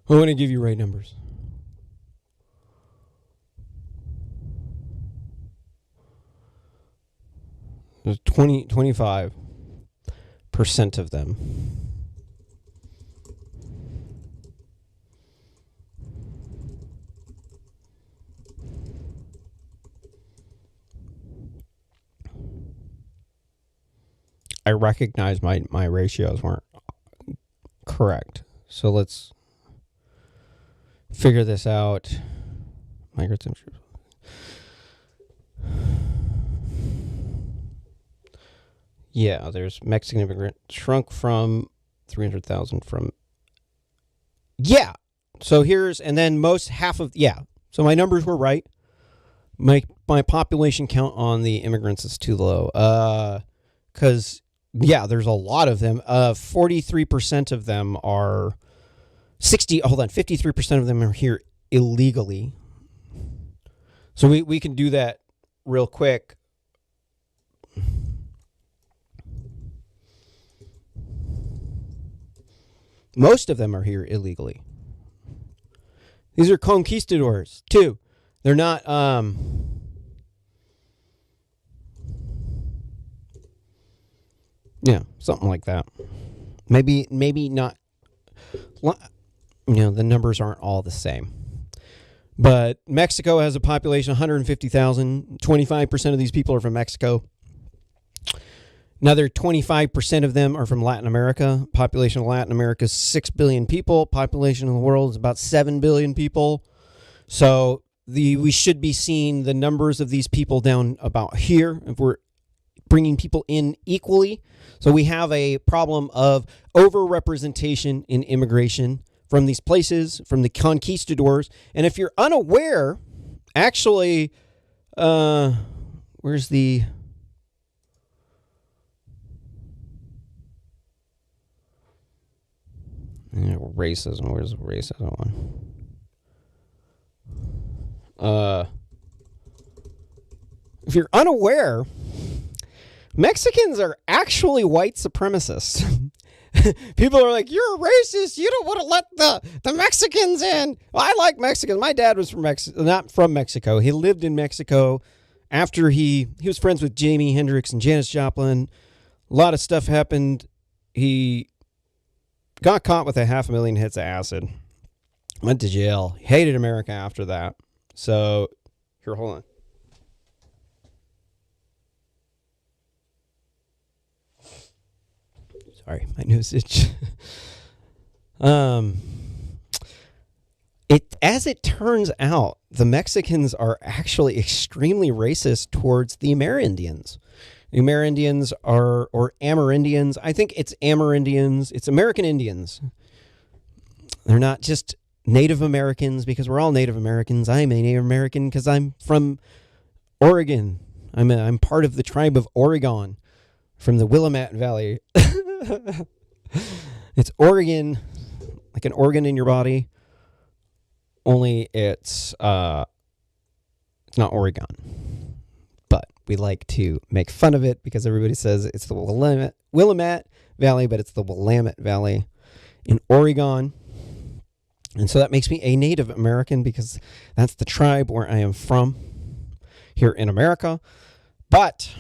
I want to give you right numbers. There's 25% of them. I recognize my ratios weren't correct. So let's figure this out. Yeah, there's Mexican immigrant shrunk from 300,000 from. Yeah. So and then So my numbers were right. My population count on the immigrants is too low. Because there's a lot of them. 43% of them are 53% of them are here illegally. So we can do that real quick. Most of them are here illegally. These are conquistadors too. They're not something like that. Maybe not. The numbers aren't all the same. But Mexico has a population of 150,000. 25% of these people are from Mexico. Another 25% of them are from Latin America. Population of Latin America is 6 billion people. Population of the world is about 7 billion people. So we should be seeing the numbers of these people down about here if we're bringing people in equally. So we have a problem of overrepresentation in immigration from these places, from the conquistadors. And if you're unaware, actually, where's the... racism. Where's the racism one? If you're unaware, Mexicans are actually white supremacists. People are like, you're a racist. You don't want to let the Mexicans in. Well, I like Mexicans. My dad was not from Mexico. He lived in Mexico after he was friends with Jimi Hendrix and Janis Joplin. A lot of stuff happened. He got caught with 500,000 hits of acid. Went to jail. Hated America after that. So, here, hold on. Sorry, my nose itch. As it turns out, the Mexicans are actually extremely racist towards the Amerindians. The Amerindians or Amerindians. I think it's Amerindians. It's American Indians. They're not just Native Americans because we're all Native Americans. I'm a Native American because I'm from Oregon. I'm part of the tribe of Oregon from the Willamette Valley. It's Oregon, like an organ in your body, only it's not Oregon. But we like to make fun of it because everybody says it's the Willamette Valley, but it's the Willamette Valley in Oregon. And so that makes me a Native American because that's the tribe where I am from here in America. But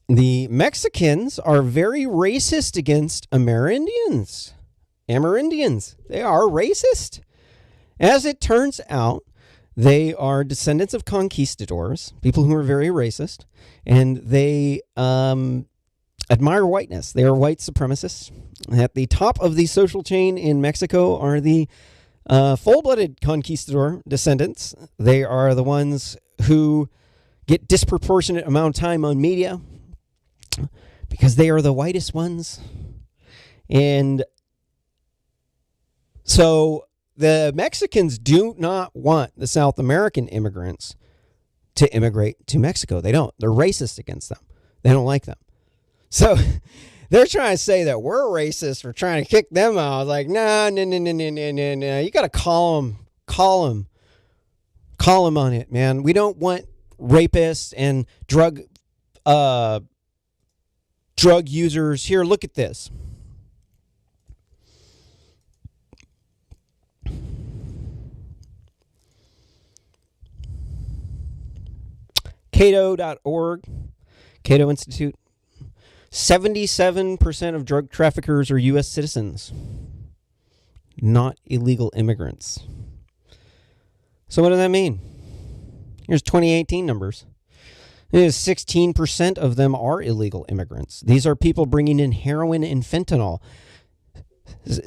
the Mexicans are very racist against Amerindians. They are racist. As it turns out, they are descendants of conquistadors, people who are very racist, and they admire whiteness. They are white supremacists. At the top of the social chain in Mexico are the full-blooded conquistador descendants. They are the ones who get disproportionate amount of time on media because they are the whitest ones. And so the Mexicans do not want the South American immigrants to immigrate to Mexico. They don't. They're racist against them. They don't like them. So they're trying to say that we're racist for trying to kick them out. Like, no. You got to call them on it, man. We don't want rapists and drug users. Here, look at this. Cato.org, Cato Institute. 77% of drug traffickers are U.S. citizens, not illegal immigrants. So what does that mean? Here's 2018 numbers. It is 16% of them are illegal immigrants. These are people bringing in heroin and fentanyl.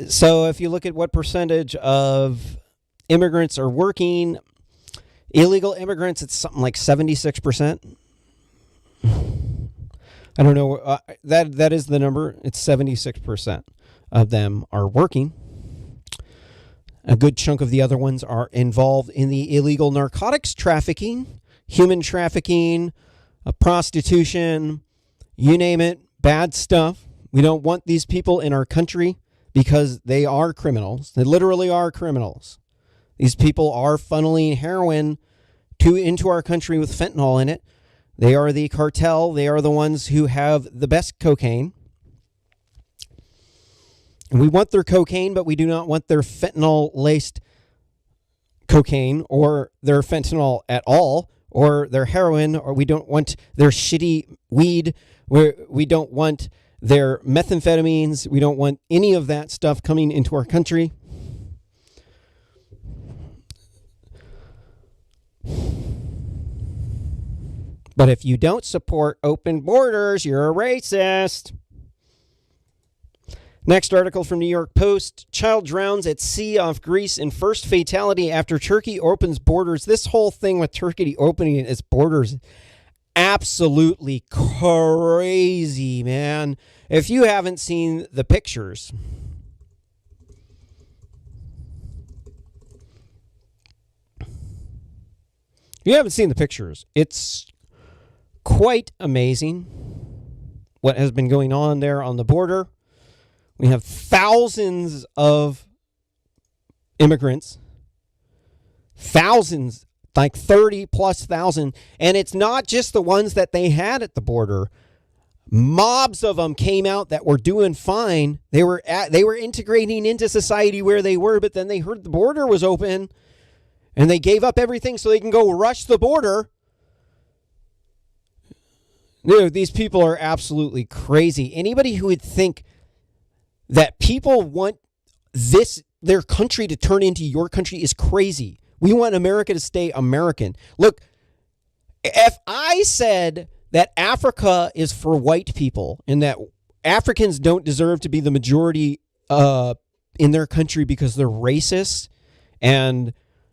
So if you look at what percentage of immigrants are working, illegal immigrants, it's something like 76%. I don't know. That is the number. It's 76% of them are working. A good chunk of the other ones are involved in the illegal narcotics trafficking, human trafficking, prostitution, you name it, bad stuff. We don't want these people in our country because they are criminals. They literally are criminals. These people are funneling heroin into our country with fentanyl in it. They are the cartel. They are the ones who have the best cocaine. And we want their cocaine, but we do not want their fentanyl-laced cocaine or their fentanyl at all, or their heroin, or we don't want their shitty weed. We don't want their methamphetamines. We don't want any of that stuff coming into our country. But if you don't support open borders, you're a racist. Next article from New York Post. Child drowns at sea off Greece in first fatality after Turkey opens borders. This whole thing with Turkey opening its borders, absolutely crazy, man. If you haven't seen the pictures, it's quite amazing what has been going on there on the border. We have thousands of immigrants, thousands, like 30 plus thousand. And it's not just the ones that they had at the border. Mobs of them came out that were doing fine. They were integrating into society where they were, but then they heard the border was open and they gave up everything so they can go rush the border. Dude, these people are absolutely crazy. Anybody who would think that people want their country to turn into your country is crazy. We want America to stay American. Look, if I said that Africa is for white people and that Africans don't deserve to be the majority in their country because they're racist and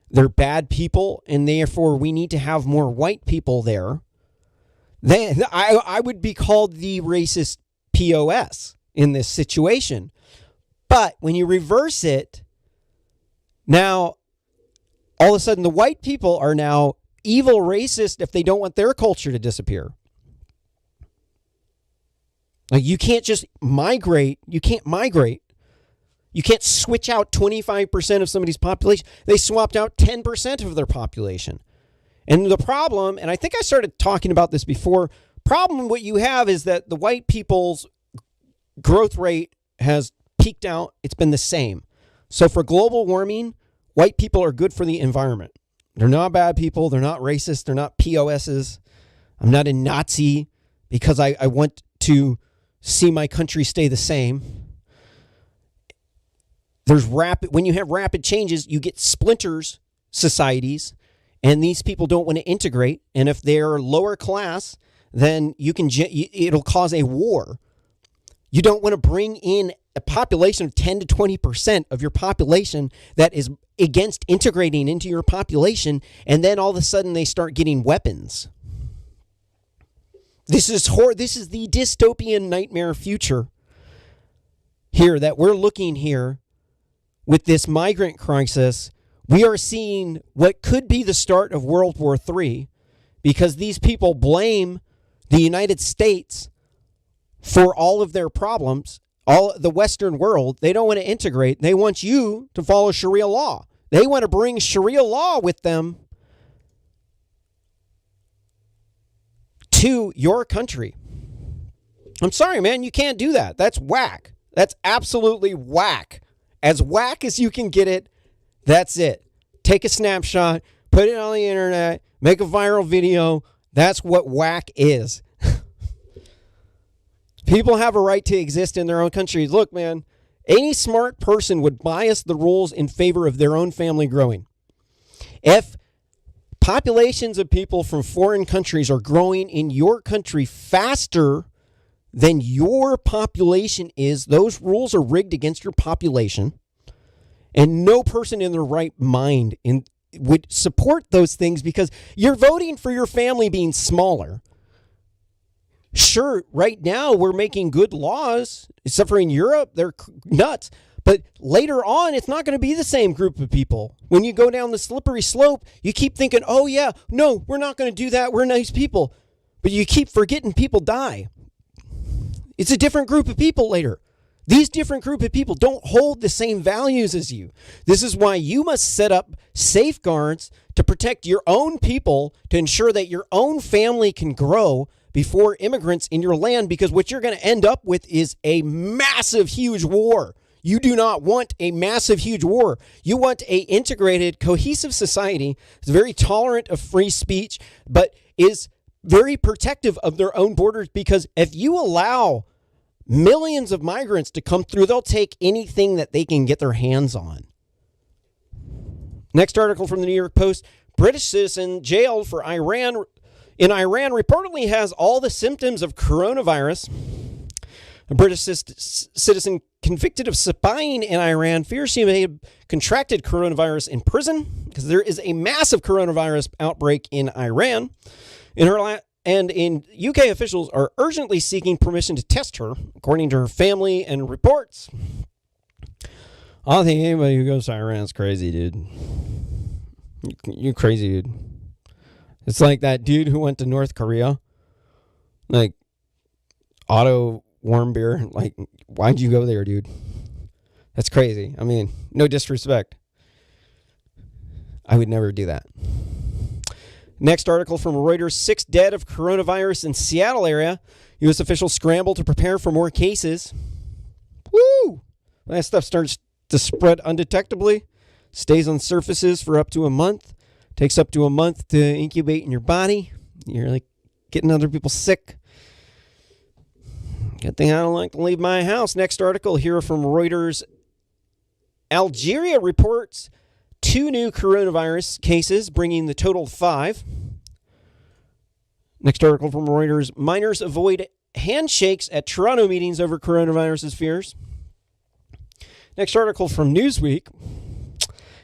they're bad people and therefore we need to have more white people there, then I would be called the racist POS in this situation. But when you reverse it, now all of a sudden the white people are now evil racist if they don't want their culture to disappear. Like, you can't just migrate. You can't migrate. You can't switch out 25% of somebody's population. They swapped out 10% of their population. And the problem, and I think I started talking about this before, problem what you have is that the white people's growth rate has peaked out. It's been the same. So for global warming, white people are good for the environment. They're not bad people. They're not racist. They're not POSs. I'm not a Nazi because I want to see my country stay the same. When you have rapid changes, you get splinters societies, and these people don't want to integrate. And if they're lower class, then it'll cause a war. You don't want to bring in a population of 10 to 20% of your population that is against integrating into your population, and then all of a sudden they start getting weapons. This is the dystopian nightmare future here that we're looking here with this migrant crisis. We are seeing what could be the start of World War III because these people blame the United States for all of their problems, all the Western world. They don't want to integrate. They want you to follow Sharia law. They want to bring Sharia law with them to your country. I'm sorry, man, you can't do that. That's whack. That's absolutely whack. As whack as you can get it, that's it. Take a snapshot, put it on the internet, make a viral video. That's what whack is. People have a right to exist in their own countries. Look, man, any smart person would bias the rules in favor of their own family growing. If populations of people from foreign countries are growing in your country faster than your population is, those rules are rigged against your population. And no person in their right mind would support those things because you're voting for your family being smaller. Sure, right now we're making good laws, except for in Europe, they're nuts. But later on, it's not going to be the same group of people. When you go down the slippery slope, you keep thinking, oh yeah, no, we're not going to do that. We're nice people. But you keep forgetting people die. It's a different group of people later. These different group of people don't hold the same values as you. This is why you must set up safeguards to protect your own people, to ensure that your own family can grow before immigrants in your land, because what you're going to end up with is a massive, huge war. You do not want a massive, huge war. You want a integrated, cohesive society that's very tolerant of free speech, but is very protective of their own borders, because if you allow millions of migrants to come through, they'll take anything that they can get their hands on. Next article from the New York Post. British citizen jailed in Iran reportedly has all the symptoms of coronavirus. A British citizen convicted of spying in Iran fears she may have contracted coronavirus in prison because there is a massive coronavirus outbreak in Iran. And UK officials are urgently seeking permission to test her, according to her family and reports. I don't think anybody who goes to Iran is crazy, dude. You're crazy, dude. It's like that dude who went to North Korea. Like, Otto Warmbier. Like, why'd you go there, dude? That's crazy. I mean, no disrespect. I would never do that. Next article from Reuters. 6 dead of coronavirus in Seattle area. U.S. officials scramble to prepare for more cases. Woo! That stuff starts to spread undetectably. Stays on surfaces for up to a month. Takes up to a month to incubate in your body. You're like getting other people sick. Good thing I don't like to leave my house. Next article here from Reuters. Algeria reports 2 new coronavirus cases, bringing the total to 5. Next article from Reuters. Minors avoid handshakes at Toronto meetings over coronavirus fears. Next article from Newsweek.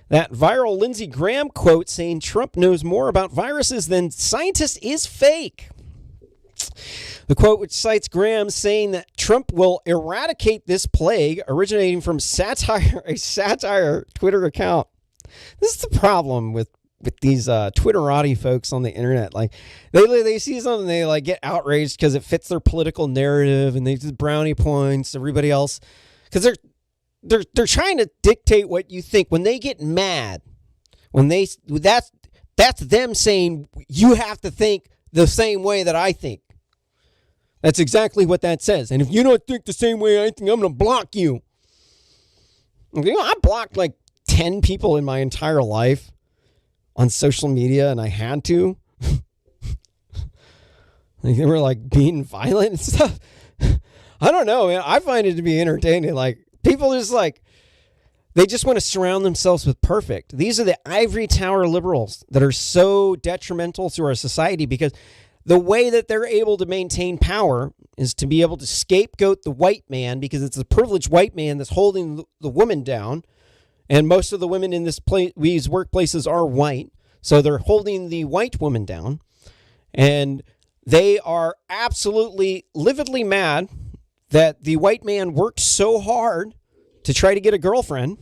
That viral Lindsey Graham quote saying Trump knows more about viruses than scientists is fake. The quote, which cites Graham saying that Trump will eradicate this plague, originating from a satire Twitter account. This is the problem with with these Twitterati folks on the internet. Like they see something, they like get outraged because it fits their political narrative, and they just brownie points to everybody else because they're trying to dictate what you think. When they get mad, that's them saying you have to think the same way that I think. That's exactly what that says. And if you don't think the same way I think, I'm going to block you. I blocked like 10 people in my entire life on social media, and I had to. Like they were like being violent and stuff. I don't know, man. I find it to be entertaining. Like people just like, they just want to surround themselves with perfect. These are the ivory tower liberals that are so detrimental to our society because the way that they're able to maintain power is to be able to scapegoat the white man because it's the privileged white man that's holding the woman down. And most of the women in these workplaces are white. So they're holding the white woman down. And they are absolutely lividly mad that the white man worked so hard to try to get a girlfriend,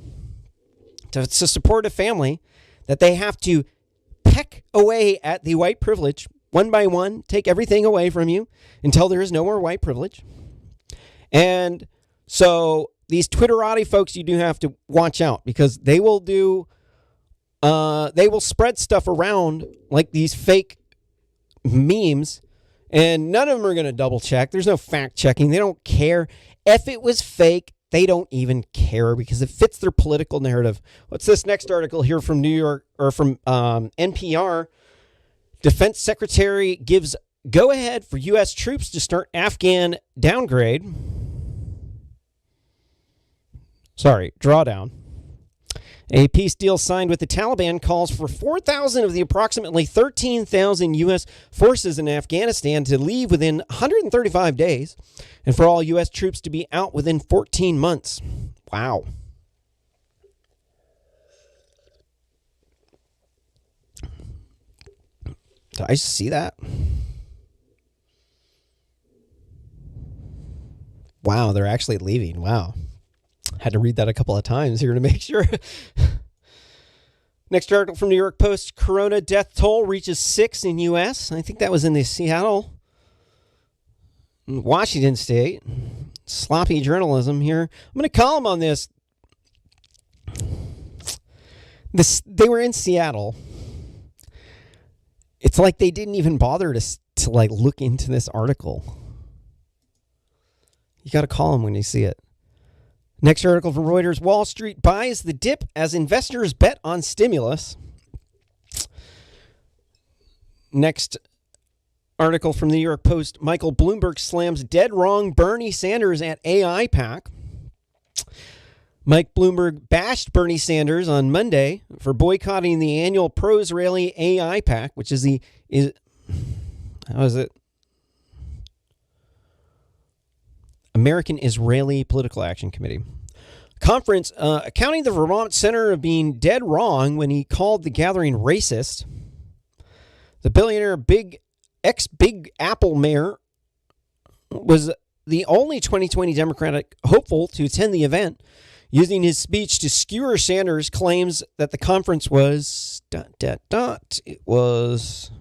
to support a family, that they have to peck away at the white privilege one by one, take everything away from you until there is no more white privilege. And so these Twitterati folks, you do have to watch out because they will spread stuff around like these fake memes, and none of them are going to double check. There's no fact checking. They don't care. If it was fake, they don't even care because it fits their political narrative. What's this next article here from New York or from NPR? Defense Secretary gives go ahead for U.S. troops to start Afghan drawdown. A peace deal signed with the Taliban calls for 4,000 of the approximately 13,000 U.S. forces in Afghanistan to leave within 135 days and for all U.S. troops to be out within 14 months. Wow. Did I see that? Wow, they're actually leaving. Wow. Had to read that a couple of times here to make sure. Next article from New York Post. Corona death toll reaches 6 in U.S. I think that was in the Seattle, Washington State. Sloppy journalism here. I'm going to call them on this. They were in Seattle. It's like they didn't even bother to like look into this article. You got to call them when you see it. Next article from Reuters. Wall Street buys the dip as investors bet on stimulus. Next article from the New York Post. Michael Bloomberg slams dead wrong Bernie Sanders at AI PAC. Mike Bloomberg bashed Bernie Sanders on Monday for boycotting the annual pro-Israeli AI PAC, which is American Israeli Political Action Committee. Conference accounting the Vermont Center of being dead wrong when he called the gathering racist. The billionaire Big Apple mayor was the only 2020 Democratic hopeful to attend the event, using his speech to skewer Sanders' claims that the conference was ... It was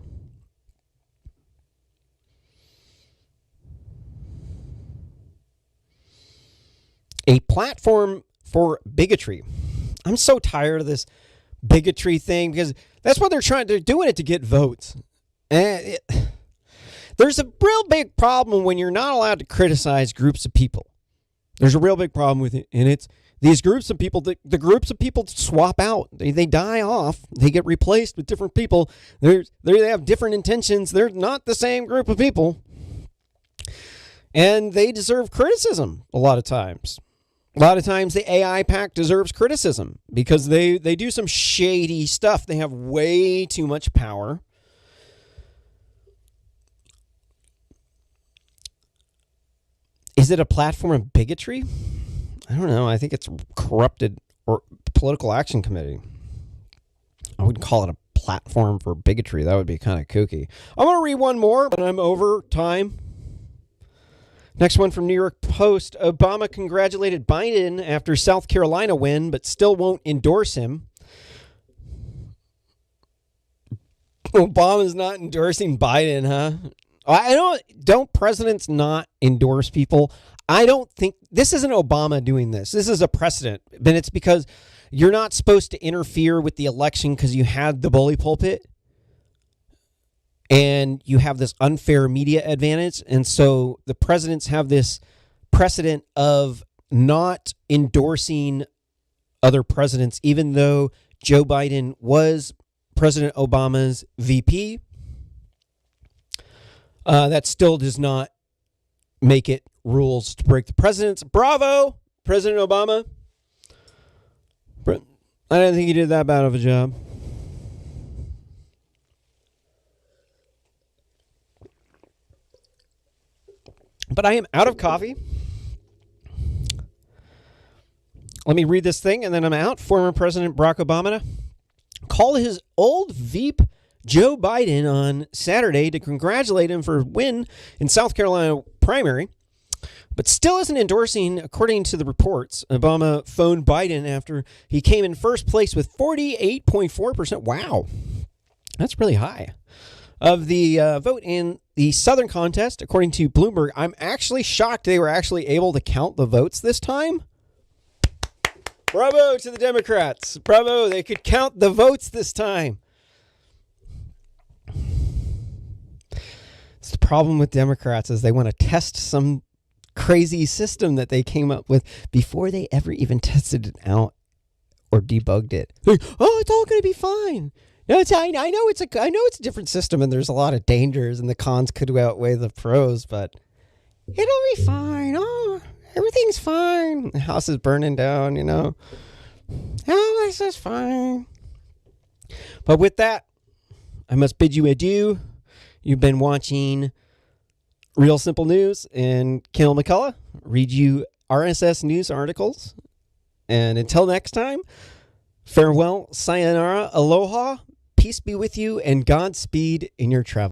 a platform for bigotry. I'm so tired of this bigotry thing because that's what they're doing it to get votes. And there's a real big problem when you're not allowed to criticize groups of people. There's a real big problem with it, and it's these groups of people, the groups of people swap out. They die off. They get replaced with different people. They have different intentions. They're not the same group of people. And they deserve criticism a lot of times. A lot of times the AI PAC deserves criticism because they do some shady stuff. They have way too much power. Is it a platform of bigotry? I don't know. I think it's corrupted or political action committee. I wouldn't call it a platform for bigotry. That would be kind of kooky. I'm going to read one more, but I'm over time. Next one from New York Post. Obama congratulated Biden after South Carolina win, but still won't endorse him. Obama's not endorsing Biden, huh? Don't presidents not endorse people? I don't think this isn't Obama doing this. This is a precedent, but it's because you're not supposed to interfere with the election because you had the bully pulpit and you have this unfair media advantage. And so the presidents have this precedent of not endorsing other presidents, even though Joe Biden was President Obama's VP. That still does not make it rules to break the presidents. Bravo, President Obama. I don't think he did that bad of a job. But I am out of coffee. Let me read this thing and then I'm out. Former President Barack Obama called his old Veep Joe Biden on Saturday to congratulate him for a win in South Carolina primary, but still isn't endorsing, according to the reports. Obama phoned Biden after he came in first place with 48.4%. Wow, that's really high. Of the vote in the Southern contest, according to Bloomberg. I'm actually shocked they were actually able to count the votes this time. Bravo to the Democrats. Bravo, they could count the votes this time. It's the problem with Democrats is they want to test some crazy system that they came up with before they ever even tested it out or debugged it. Like, oh, it's all going to be fine. No, I know it's a different system and there's a lot of dangers and the cons could outweigh the pros, but it'll be fine. Oh, everything's fine. The house is burning down, you know. Oh, this is fine. But with that, I must bid you adieu. You've been watching Real Simple News and Kel McCullough read you RSS news articles. And until next time, farewell, sayonara, aloha, peace be with you, and Godspeed in your travels.